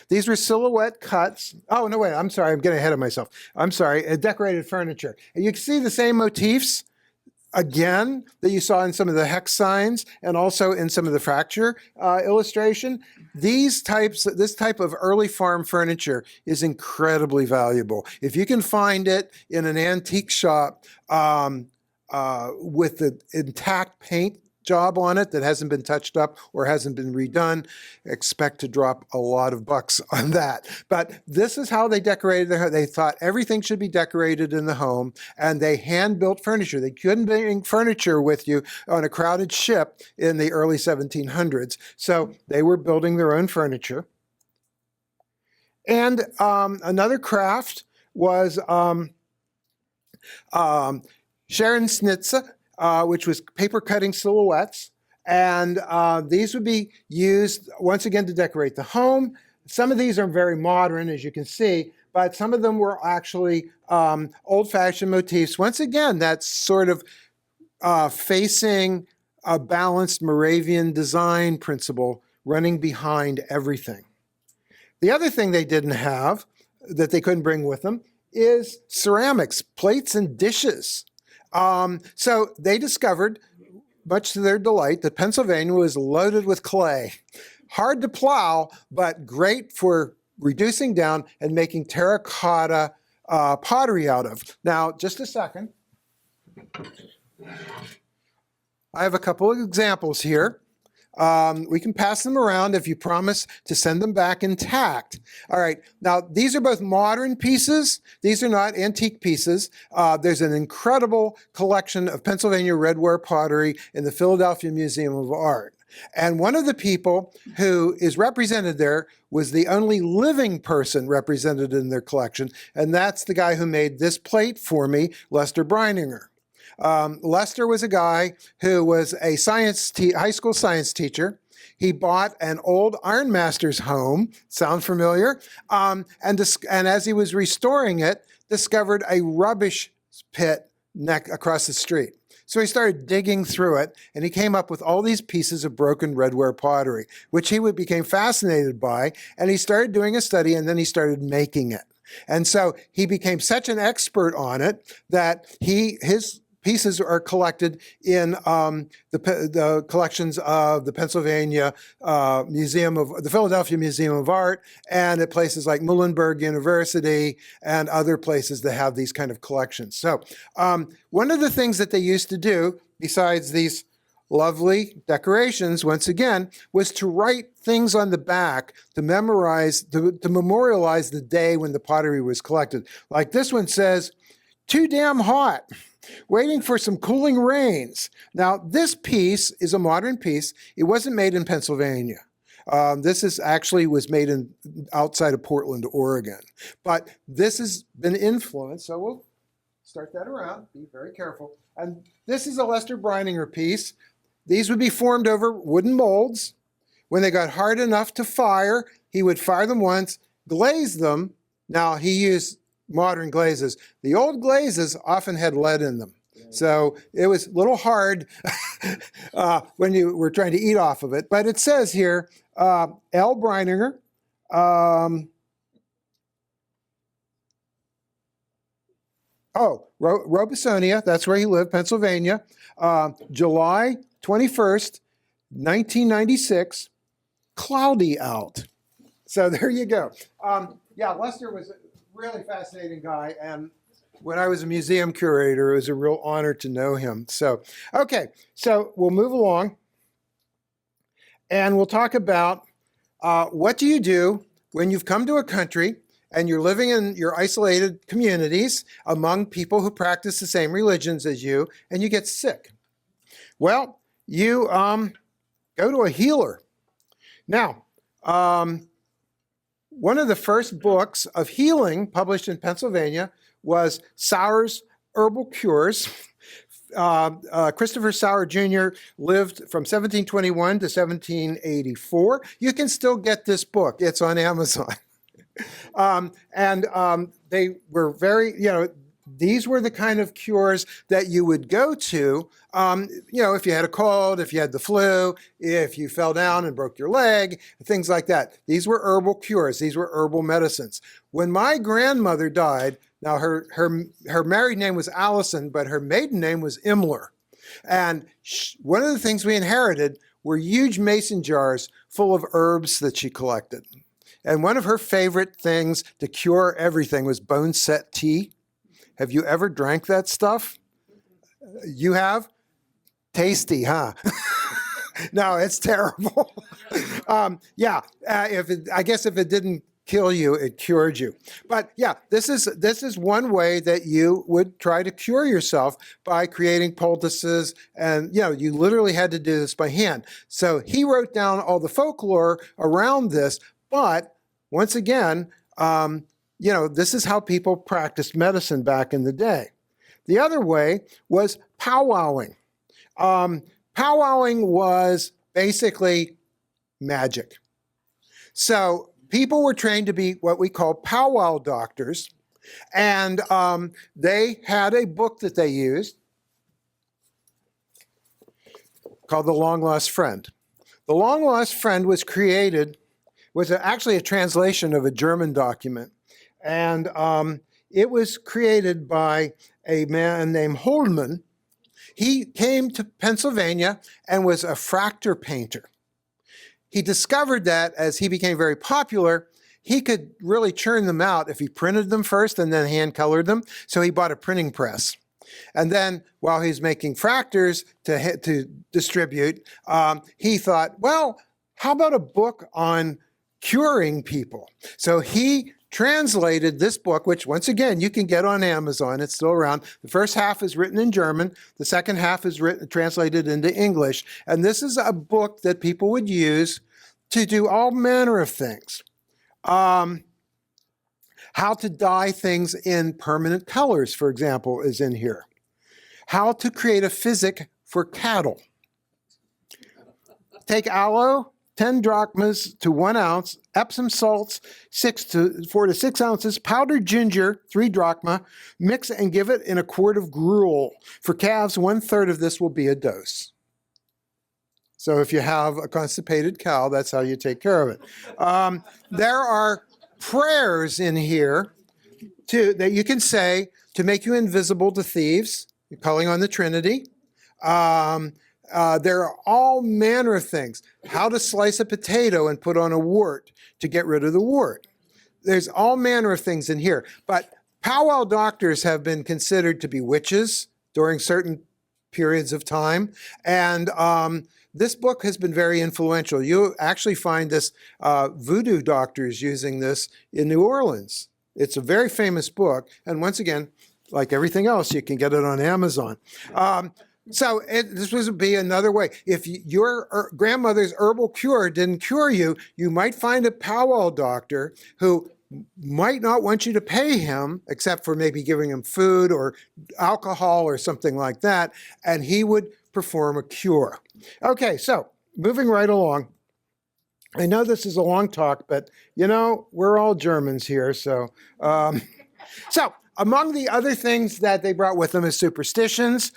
[SPEAKER 3] These were silhouette cuts. Oh, no, wait, I'm sorry. I'm getting ahead of myself. I'm sorry. Decorated furniture. And you can see the same motifs again that you saw in some of the hex signs and also in some of the fracture illustration. This type of early farm furniture is incredibly valuable. If you can find it in an antique shop with the intact paint job on it that hasn't been touched up or hasn't been redone, expect to drop a lot of bucks on that. But this is how they decorated their home. They thought everything should be decorated in the home, and they hand-built furniture. They couldn't bring furniture with you on a crowded ship in the early 1700s, so they were building their own furniture. And another craft was Scherenschnitze, which was paper cutting silhouettes. And these would be used, once again, to decorate the home. Some of these are very modern, as you can see, but some of them were actually old-fashioned motifs. Once again, that's sort of facing a balanced Moravian design principle running behind everything. The other thing they didn't have, that they couldn't bring with them, is ceramics, plates and dishes. So they discovered, much to their delight, that Pennsylvania was loaded with clay. Hard to plow, but great for reducing down and making terracotta pottery out of. Now, just a second. I have a couple of examples here. We can pass them around if you promise to send them back intact. All right, now these are both modern pieces. These are not antique pieces. There's an incredible collection of Pennsylvania redware pottery in the Philadelphia Museum of Art. And one of the people who is represented there was the only living person represented in their collection, and that's the guy who made this plate for me, Lester Breininger. Lester was a guy who was a high school science teacher. He bought an old ironmaster's home, sound familiar? And as he was restoring it, discovered a rubbish pit across the street. So he started digging through it, and he came up with all these pieces of broken redware pottery, which he became fascinated by, and he started doing a study, and then he started making it. And so he became such an expert on it that his pieces are collected in the collections of the Philadelphia Museum of Art, and at places like Muhlenberg University and other places that have these kind of collections. So one of the things that they used to do, besides these lovely decorations, once again, was to write things on the back to memorialize the day when the pottery was collected. Like this one says, "Too damn hot. Waiting for some cooling rains." Now, this piece is a modern piece. It wasn't made in Pennsylvania. This was made outside of Portland, Oregon. But this has been influenced, so we'll start that around. Be very careful. And this is a Lester Breininger piece. These would be formed over wooden molds. When they got hard enough to fire, he would fire them once, glaze them. Now, he used modern glazes. The old glazes often had lead in them. So it was a little hard when you were trying to eat off of it. But it says here, L. Breininger, Robesonia, that's where he lived, Pennsylvania, July 21st, 1996, cloudy out. So there you go. Yeah, Lester was a really fascinating guy, and when I was a museum curator, it was a real honor to know him. So, okay, so we'll move along, and we'll talk about what do you do when you've come to a country and you're living in your isolated communities among people who practice the same religions as you, and you get sick. Well, you go to a healer. Now, one of the first books of healing published in Pennsylvania was Sauer's Herbal Cures. Christopher Sauer Jr. lived from 1721 to 1784. You can still get this book. It's on Amazon. They were very, these were the kind of cures that you would go to, if you had a cold, if you had the flu, if you fell down and broke your leg, things like that. These were herbal cures. These were herbal medicines. When my grandmother died, now her married name was Allison, but her maiden name was Imler. And one of the things we inherited were huge mason jars full of herbs that she collected. And one of her favorite things to cure everything was bone set tea. Have you ever drank that stuff? You have? Tasty, huh? No, it's terrible. I guess if it didn't kill you, it cured you. But yeah, this is one way that you would try to cure yourself, by creating poultices. And you literally had to do this by hand. So he wrote down all the folklore around this. But once again, this is how people practiced medicine back in the day. The other way was powwowing. Powwowing was basically magic. So people were trained to be what we call powwow doctors, and they had a book that they used called The Long Lost Friend. The Long Lost Friend was actually a translation of a German document. And it was created by a man named Holdman. He came to Pennsylvania and was a fracture painter. He discovered that as he became very popular, he could really churn them out if he printed them first and then hand colored them. So he bought a printing press. And then while he's making fractures to distribute, he thought, well, how about a book on curing people? So he translated this book, which once again, you can get on Amazon. It's still around. The first half is written in German. The second half is translated into English. And this is a book that people would use to do all manner of things. How to dye things in permanent colors, for example, is in here. How to create a physic for cattle. Take aloe, 10 drachmas to 1 ounce, Epsom salts, 4 to 6 ounces, powdered ginger, 3 drachma, mix and give it in a quart of gruel. For calves, 1/3 of this will be a dose. So if you have a constipated cow, that's how you take care of it. There are prayers in here that you can say to make you invisible to thieves. You're calling on the Trinity. There are all manner of things. How to slice a potato and put on a wart to get rid of the wart. There's all manner of things in here. But powwow doctors have been considered to be witches during certain periods of time. And this book has been very influential. You actually find this voodoo doctors using this in New Orleans. It's a very famous book. And once again, like everything else, you can get it on Amazon. This would be another way. If your grandmother's herbal cure didn't cure you, you might find a powwow doctor who might not want you to pay him, except for maybe giving him food or alcohol or something like that, and he would perform a cure. Okay, so moving right along. I know this is a long talk, but we're all Germans here, so among the other things that they brought with them is superstitions.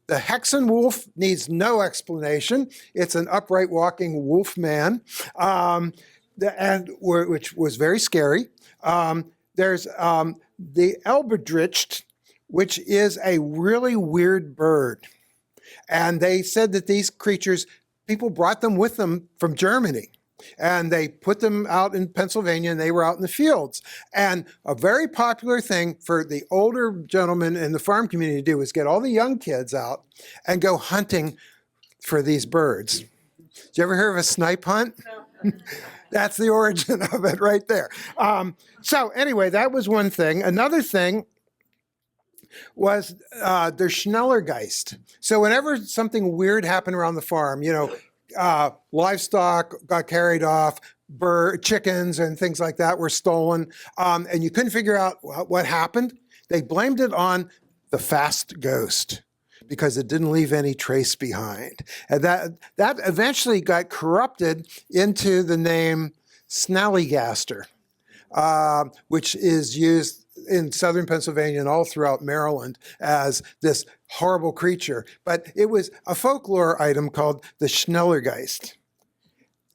[SPEAKER 3] The Hexen wolf needs no explanation. It's an upright walking wolf man, which was very scary. There's the Elberdricht, which is a really weird bird. And they said that these creatures, people brought them with them from Germany. And they put them out in Pennsylvania, and they were out in the fields. And a very popular thing for the older gentlemen in the farm community to do is get all the young kids out and go hunting for these birds. Did you ever hear of a snipe hunt? No. That's the origin of it right there. So anyway, that was one thing. Another thing was their Schnellergeist. So whenever something weird happened around the farm, livestock got carried off, chickens and things like that were stolen, and you couldn't figure out what happened, they blamed it on the fast ghost because it didn't leave any trace behind. And that eventually got corrupted into the name Snallygaster, which is used in southern Pennsylvania and all throughout Maryland as this horrible creature. But it was a folklore item called the Schnellergeist.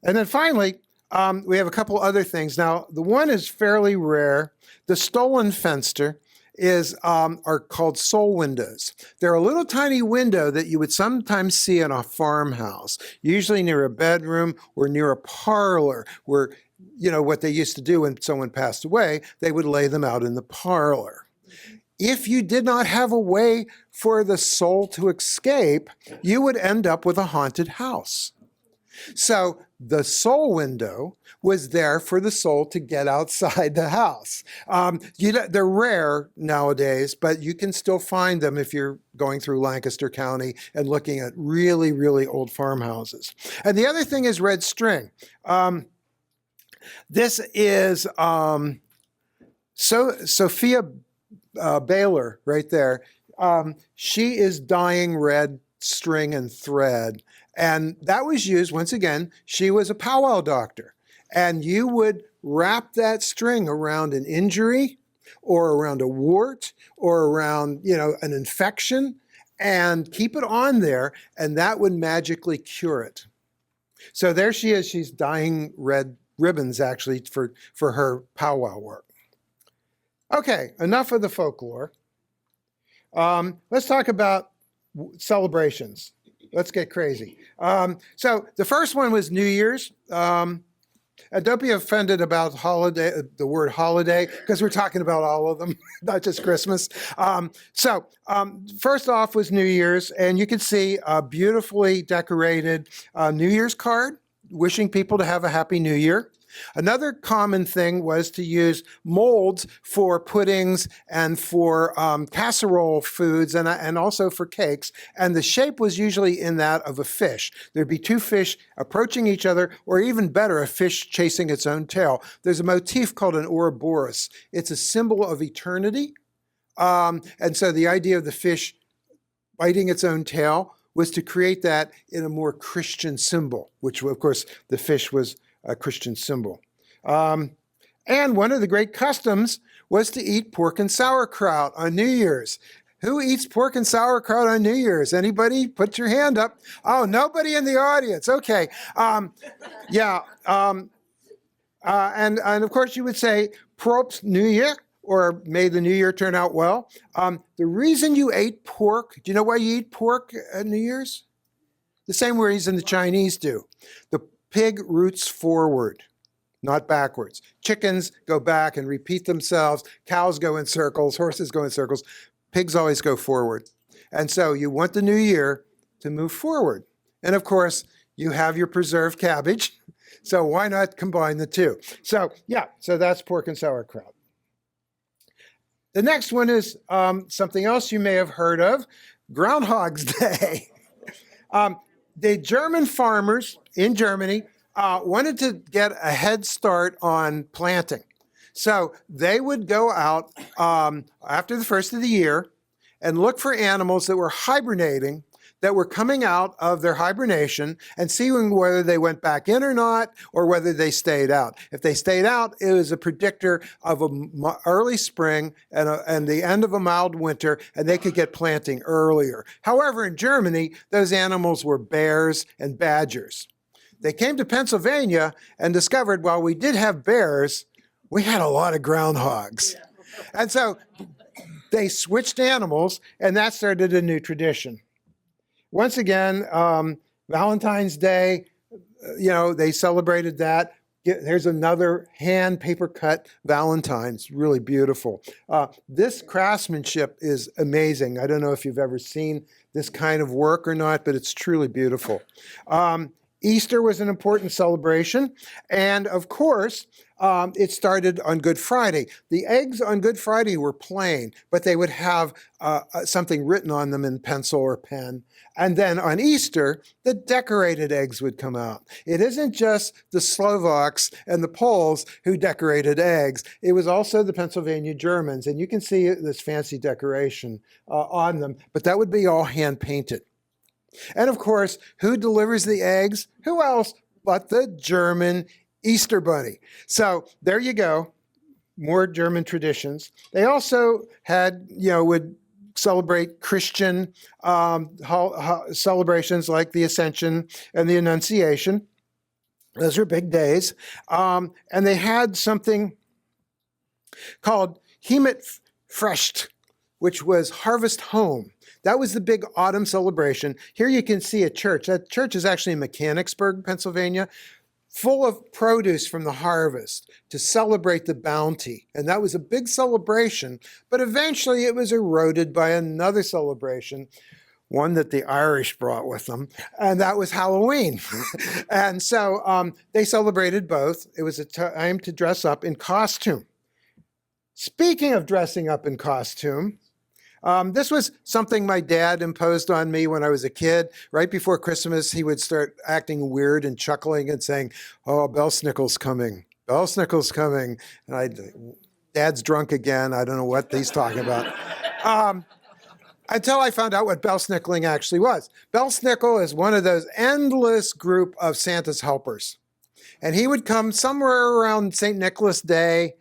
[SPEAKER 3] And then finally, we have a couple other things. Now, the one is fairly rare. The stolen fenster are called soul windows. They're a little tiny window that you would sometimes see in a farmhouse, usually near a bedroom or near a parlor where, what they used to do when someone passed away, they would lay them out in the parlor. If you did not have a way for the soul to escape, you would end up with a haunted house. So the soul window was there for the soul to get outside the house. They're rare nowadays, but you can still find them if you're going through Lancaster County and looking at really, really old farmhouses. And the other thing is red string. This is Sophia Baylor right there. She is dyeing red string and thread. And that was used, once again, she was a powwow doctor. And you would wrap that string around an injury or around a wart or around, an infection and keep it on there, and that would magically cure it. So there she is. She's dyeing red ribbons, actually, for her powwow work. Okay, enough of the folklore. Let's talk about celebrations. Let's get crazy. So the first one was New Year's. And don't be offended about the word holiday, because we're talking about all of them, not just Christmas. First off was New Year's, and you can see a beautifully decorated New Year's card wishing people to have a happy New Year. Another common thing was to use molds for puddings and for casserole foods and also for cakes. And the shape was usually in that of a fish. There'd be two fish approaching each other, or even better, a fish chasing its own tail. There's a motif called an Ouroboros. It's a symbol of eternity. And so the idea of the fish biting its own tail was to create that in a more Christian symbol, which, of course, the fish was a Christian symbol. And one of the great customs was to eat pork and sauerkraut on New Year's. Who eats pork and sauerkraut on New Year's? Anybody? Put your hand up. Oh, nobody in the audience. Okay. And of course you would say, Props New Year, or may the New Year turn out well. The reason you ate pork, do you know why you eat pork at New Year's? The same reason the Chinese do. The pig roots forward, not backwards. Chickens go back and repeat themselves. Cows go in circles. Horses go in circles. Pigs always go forward. And so you want the new year to move forward. And of course, you have your preserved cabbage. So why not combine the two? So that's pork and sauerkraut. The next one is something else you may have heard of, Groundhog's Day. The German farmers in Germany wanted to get a head start on planting. So they would go out after the first of the year and look for animals that were hibernating, that were coming out of their hibernation, and seeing whether they went back in or not, or whether they stayed out. If they stayed out, it was a predictor of an early spring and the end of a mild winter, and they could get planting earlier. However, in Germany, those animals were bears and badgers. They came to Pennsylvania and discovered while we did have bears, we had a lot of groundhogs. And so they switched animals, and that started a new tradition. Once again, Valentine's Day, they celebrated that. Here's another hand paper cut Valentine's, really beautiful. This craftsmanship is amazing. I don't know if you've ever seen this kind of work or not, but it's truly beautiful. Easter was an important celebration. And of course, it started on Good Friday. The eggs on Good Friday were plain, but they would have something written on them in pencil or pen. And then on Easter, the decorated eggs would come out. It isn't just the Slovaks and the Poles who decorated eggs. It was also the Pennsylvania Germans. And you can see this fancy decoration on them, but that would be all hand painted. And of course, who delivers the eggs? Who else but the German Easter Bunny? So there you go, more German traditions. They also had, would celebrate Christian celebrations like the Ascension and the Annunciation. Those are big days. And they had something called Heimat Fresht, which was Harvest Home. That was the big autumn celebration. Here you can see a church. That church is actually in Mechanicsburg, Pennsylvania, full of produce from the harvest to celebrate the bounty. And that was a big celebration, but eventually it was eroded by another celebration, one that the Irish brought with them, and that was Halloween. And so they celebrated both. It was a time to dress up in costume. Speaking of dressing up in costume, this was something my dad imposed on me when I was a kid. Right before Christmas, he would start acting weird and chuckling and saying, "Oh, Belsnickel's coming. Belsnickel's coming." And Dad's drunk again. I don't know what he's talking about. Until I found out what Belsnickeling actually was. Belsnickel is one of those endless group of Santa's helpers. And he would come somewhere around St. Nicholas Day,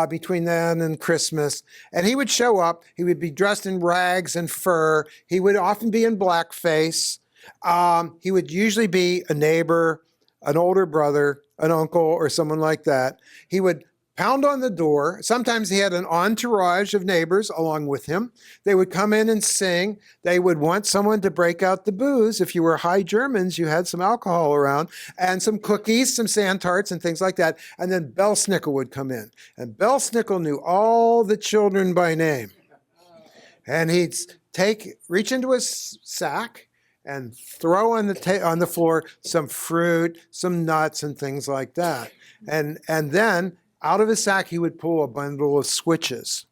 [SPEAKER 3] between then and Christmas. And he would show up. He would be dressed in rags and fur. He would often be in blackface. He would usually be a neighbor, an older brother, an uncle, or someone like that. He would pound on the door. Sometimes he had an entourage of neighbors along with him. They would come in and sing. They would want someone to break out the booze. If you were high Germans, you had some alcohol around and some cookies, some sand tarts and things like that. And then Belsnickel would come in. And Belsnickel knew all the children by name. And he'd reach into his sack and throw on the floor some fruit, some nuts and things like that. And then out of his sack, he would pull a bundle of switches.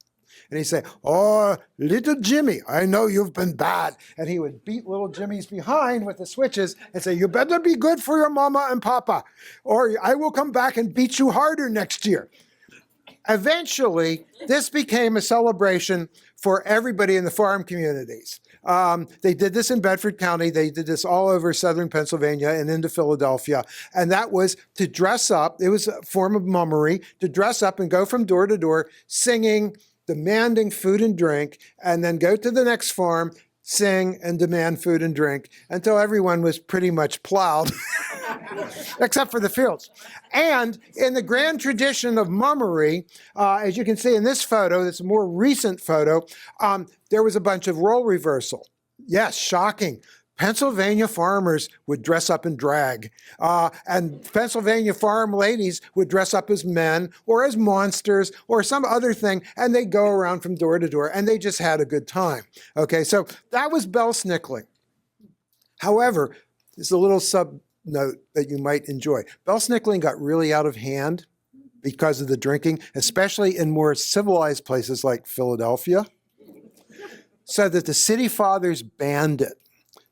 [SPEAKER 3] And he'd say, "Oh, little Jimmy, I know you've been bad." And he would beat little Jimmy's behind with the switches and say, "You better be good for your mama and papa, or I will come back and beat you harder next year." Eventually, this became a celebration for everybody in the farm communities. They did this in Bedford County. They did this all over southern Pennsylvania and into Philadelphia. And that was to dress up. It was a form of mummery, to dress up and go from door to door, singing, demanding food and drink, and then go to the next farm, sing, and demand food and drink until everyone was pretty much plowed, except for the fields. And in the grand tradition of mummery, as you can see in this photo, it's a more recent photo, there was a bunch of role reversal. Yes, shocking. Pennsylvania farmers would dress up in drag, and Pennsylvania farm ladies would dress up as men or as monsters or some other thing, and they'd go around from door to door, and they just had a good time. Okay, so that was Belsnickeling. However, there's a little sub-note that you might enjoy. Belsnickeling got really out of hand because of the drinking, especially in more civilized places like Philadelphia, so that the city fathers banned it.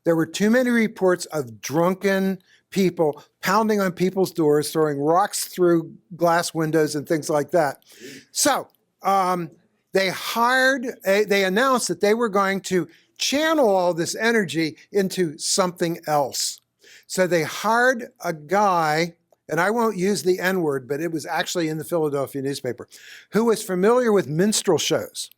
[SPEAKER 3] There were too many reports of drunken people pounding on people's doors, throwing rocks through glass windows and things like that. So they announced that they were going to channel all this energy into something else. So they hired a guy, and I won't use the N-word, but it was actually in the Philadelphia newspaper, who was familiar with minstrel shows.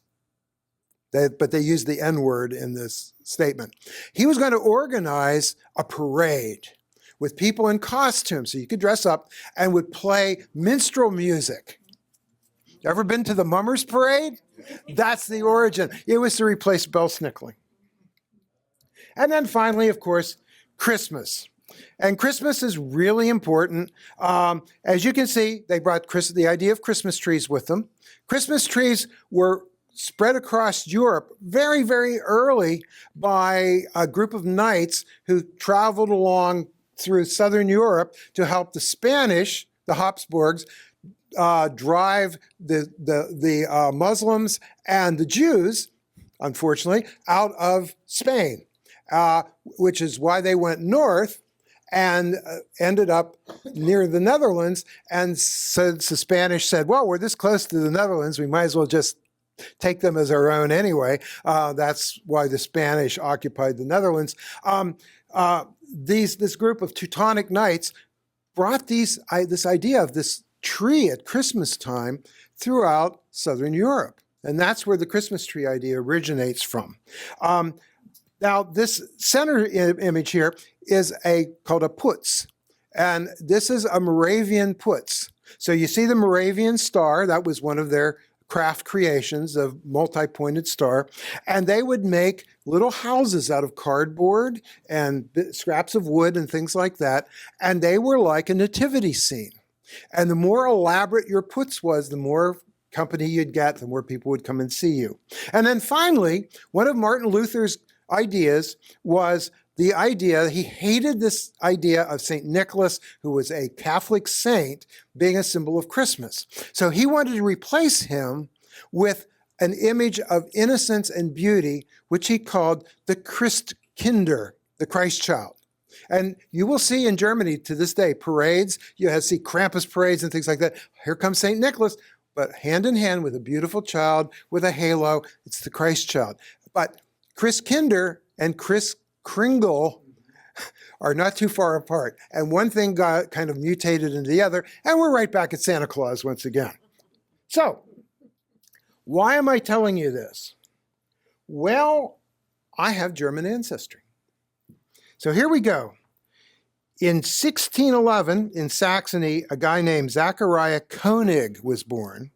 [SPEAKER 3] But they used the N-word in this statement. He was going to organize a parade with people in costumes, so you could dress up, and would play minstrel music. Ever been to the Mummers Parade? That's the origin. It was to replace Belsnickeling. And then finally, of course, Christmas. And Christmas is really important. As you can see, they brought the idea of Christmas trees with them. Christmas trees were spread across Europe very, very early by a group of knights who traveled along through southern Europe to help the Spanish, the Habsburgs, drive the Muslims and the Jews, unfortunately, out of Spain, which is why they went north and ended up near the Netherlands. And so the Spanish said, well, we're this close to the Netherlands, we might as well just take them as our own anyway. That's why the Spanish occupied the Netherlands. This group of Teutonic Knights brought this idea of this tree at Christmas time throughout southern Europe. And that's where the Christmas tree idea originates from. Now, this center image here is called a putz. And this is a Moravian putz. So you see the Moravian star. That was one of their craft creations, a multi-pointed star. And they would make little houses out of cardboard and scraps of wood and things like that. And they were like a nativity scene. And the more elaborate your putz was, the more company you'd get, the more people would come and see you. And then finally, one of Martin Luther's ideas was the idea, he hated this idea of St. Nicholas, who was a Catholic saint, being a symbol of Christmas. So he wanted to replace him with an image of innocence and beauty, which he called the Christkinder, the Christ child. And you will see in Germany to this day parades, you see Krampus parades and things like that. Here comes St. Nicholas, but hand in hand with a beautiful child with a halo, it's the Christ child. But Christkinder and Kris Kringle are not too far apart. And one thing got kind of mutated into the other, and we're right back at Santa Claus once again. So, why am I telling you this? Well, I have German ancestry. So here we go. In 1611, in Saxony, a guy named Zachariah Koenig was born.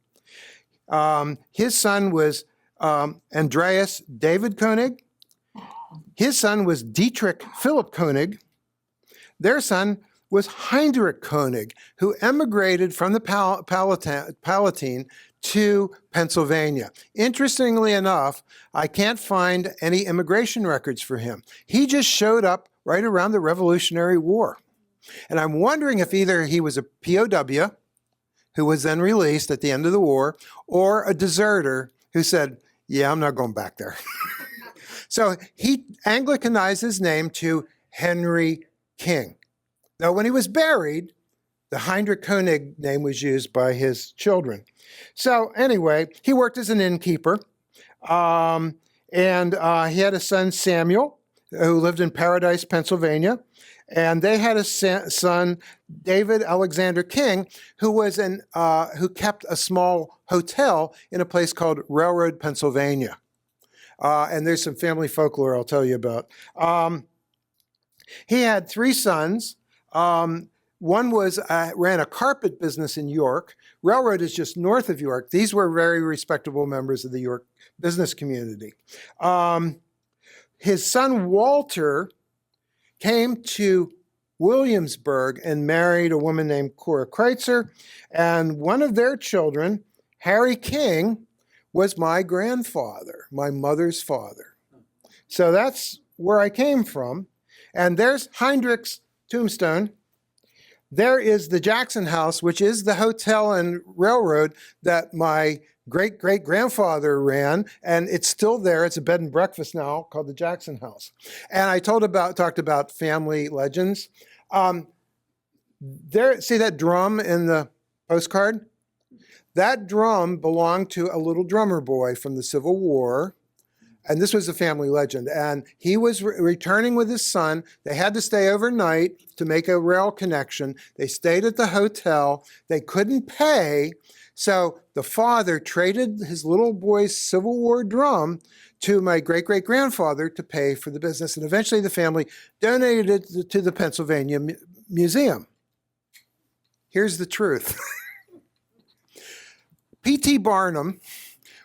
[SPEAKER 3] His son was Andreas David Koenig. His son was Dietrich Philipp Koenig. Their son was Heinrich Koenig, who emigrated from the Palatine to Pennsylvania. Interestingly enough, I can't find any immigration records for him. He just showed up right around the Revolutionary War. And I'm wondering if either he was a POW, who was then released at the end of the war, or a deserter who said, yeah, I'm not going back there. So he Anglicanized his name to Henry King. Now, when he was buried, the Heinrich Koenig name was used by his children. So anyway, he worked as an innkeeper, and he had a son, Samuel, who lived in Paradise, Pennsylvania. And they had a son, David Alexander King, who kept a small hotel in a place called Railroad, Pennsylvania. And there's some family folklore I'll tell you about. He had three sons. One ran a carpet business in York. Railroad is just north of York. These were very respectable members of the York business community. His son, Walter, came to Williamsburg and married a woman named Cora Kreitzer. And one of their children, Harry King, was my grandfather, my mother's father. So that's where I came from. And there's Heinrich's tombstone. There is the Jackson House, which is the hotel and railroad that my great-great-grandfather ran, and it's still there. It's a bed and breakfast now called the Jackson House. And I talked about family legends. See that drum in the postcard? That drum belonged to a little drummer boy from the Civil War, and this was a family legend. And he was returning with his son. They had to stay overnight to make a rail connection. They stayed at the hotel. They couldn't pay, so the father traded his little boy's Civil War drum to my great-great-grandfather to pay for the business. And eventually the family donated it to the Pennsylvania Museum. Here's the truth. P.T. Barnum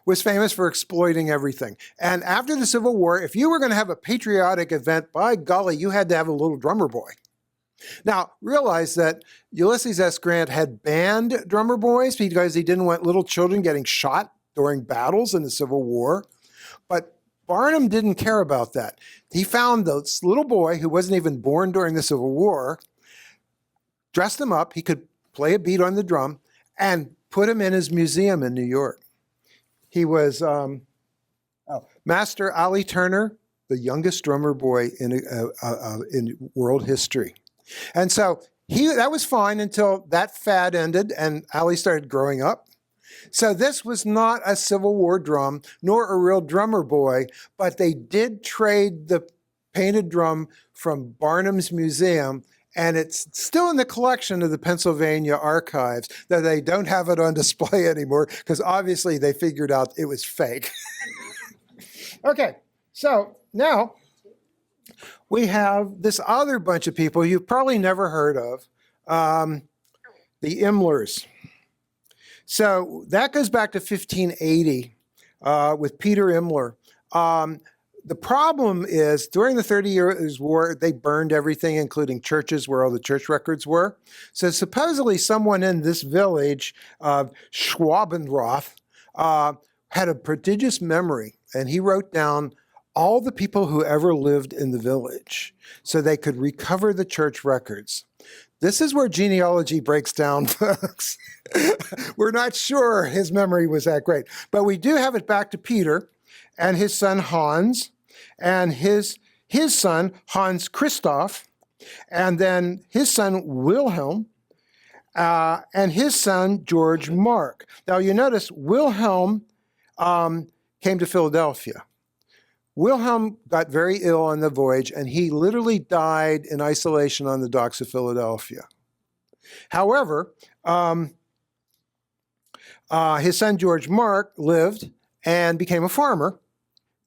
[SPEAKER 3] was famous for exploiting everything. And after the Civil War, if you were going to have a patriotic event, by golly, you had to have a little drummer boy. Now, realize that Ulysses S. Grant had banned drummer boys because he didn't want little children getting shot during battles in the Civil War. But Barnum didn't care about that. He found this little boy who wasn't even born during the Civil War, dressed him up, he could play a beat on the drum, and put him in his museum in New York. He was Master Ali Turner, the youngest drummer boy in world history. And so that was fine until that fad ended and Ali started growing up. So this was not a Civil War drum, nor a real drummer boy, but they did trade the painted drum from Barnum's museum, and it's still in the collection of the Pennsylvania archives, though they don't have it on display anymore, because obviously they figured out it was fake. Okay, so now we have this other bunch of people you've probably never heard of, the Imlers. So that goes back to 1580 with Peter Imler. The problem is during the 30 Years' War, they burned everything, including churches where all the church records were. So supposedly someone in this village, Schwabenroth, had a prodigious memory, and he wrote down all the people who ever lived in the village so they could recover the church records. This is where genealogy breaks down, folks. We're not sure his memory was that great, but we do have it back to Peter and his son Hans, and his son Hans Christoph, and then his son Wilhelm, and his son George Mark. Now you notice Wilhelm came to Philadelphia. Wilhelm got very ill on the voyage, and he literally died in isolation on the docks of Philadelphia. However, his son George Mark lived and became a farmer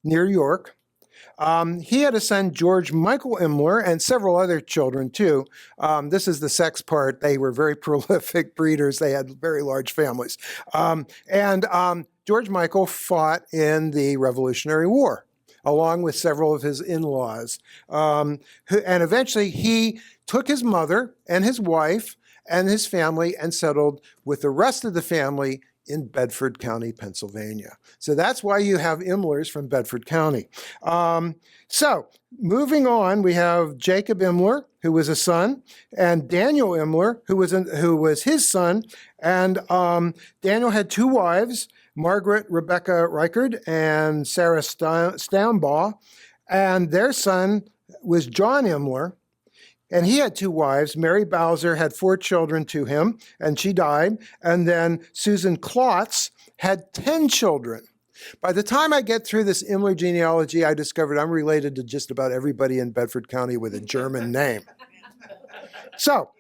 [SPEAKER 3] near York. He had a son, George Michael Imler, and several other children too. This is the sex part. They were very prolific breeders. They had very large families. George Michael fought in the Revolutionary War, along with several of his in-laws. And eventually he took his mother and his wife and his family and settled with the rest of the family in Bedford County, Pennsylvania. So that's why you have Imlers from Bedford County. So moving on, we have Jacob Imler, who was a son, and Daniel Imler, who was his son. And Daniel had two wives, Margaret Rebecca Reichard and Sarah Stambaugh, and their son was John Imler, and he had two wives. Mary Bowser had 4 children to him, and she died, and then Susan Klotz had 10 children. By the time I get through this Imler genealogy, I discovered I'm related to just about everybody in Bedford County with a German name. So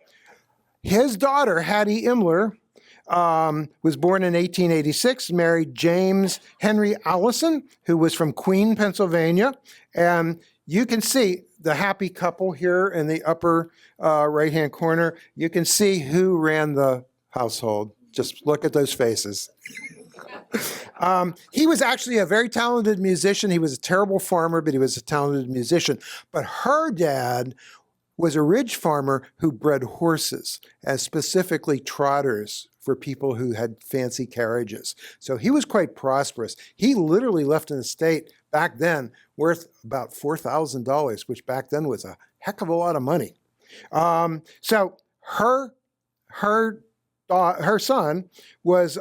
[SPEAKER 3] his daughter, Hattie Imler, was born in 1886, married James Henry Allison, who was from Queen, Pennsylvania. And you can see the happy couple here in the upper right-hand corner. You can see who ran the household. Just look at those faces. He was actually a very talented musician. He was a terrible farmer, but he was a talented musician. But her dad was a ridge farmer who bred horses, and specifically trotters for people who had fancy carriages. So he was quite prosperous. He literally left an estate back then worth about $4,000, which back then was a heck of a lot of money. So her son was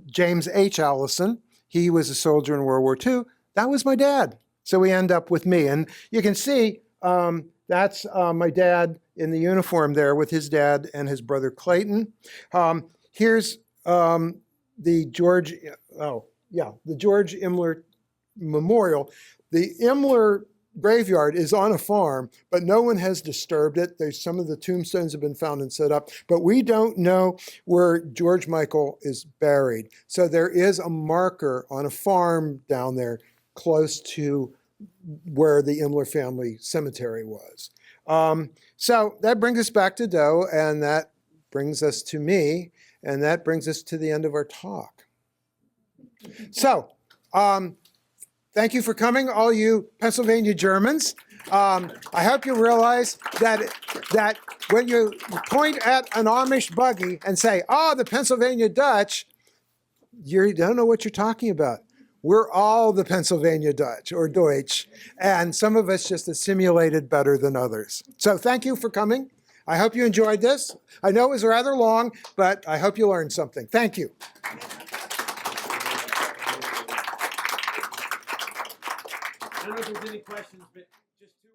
[SPEAKER 3] James H. Allison. He was a soldier in World War II. That was my dad. So we end up with me. And you can see that's my dad in the uniform there with his dad and his brother Clayton. Here's the George Imler Memorial. The Imler graveyard is on a farm, but no one has disturbed it. Some of the tombstones have been found and set up, but we don't know where George Michael is buried. So there is a marker on a farm down there close to where the Imler family cemetery was. So that brings us back to Doe, and that brings us to me, and that brings us to the end of our talk. So, thank you for coming, all you Pennsylvania Germans. I hope you realize that when you point at an Amish buggy and say, "Oh, the Pennsylvania Dutch," you don't know what you're talking about. we're all the Pennsylvania Dutch or Deutsch, and some of us just assimilated better than others. So thank you for coming. I hope you enjoyed this. I know it was rather long, but I hope you learned something. Thank you.
[SPEAKER 2] I don't know if there's any questions, but just to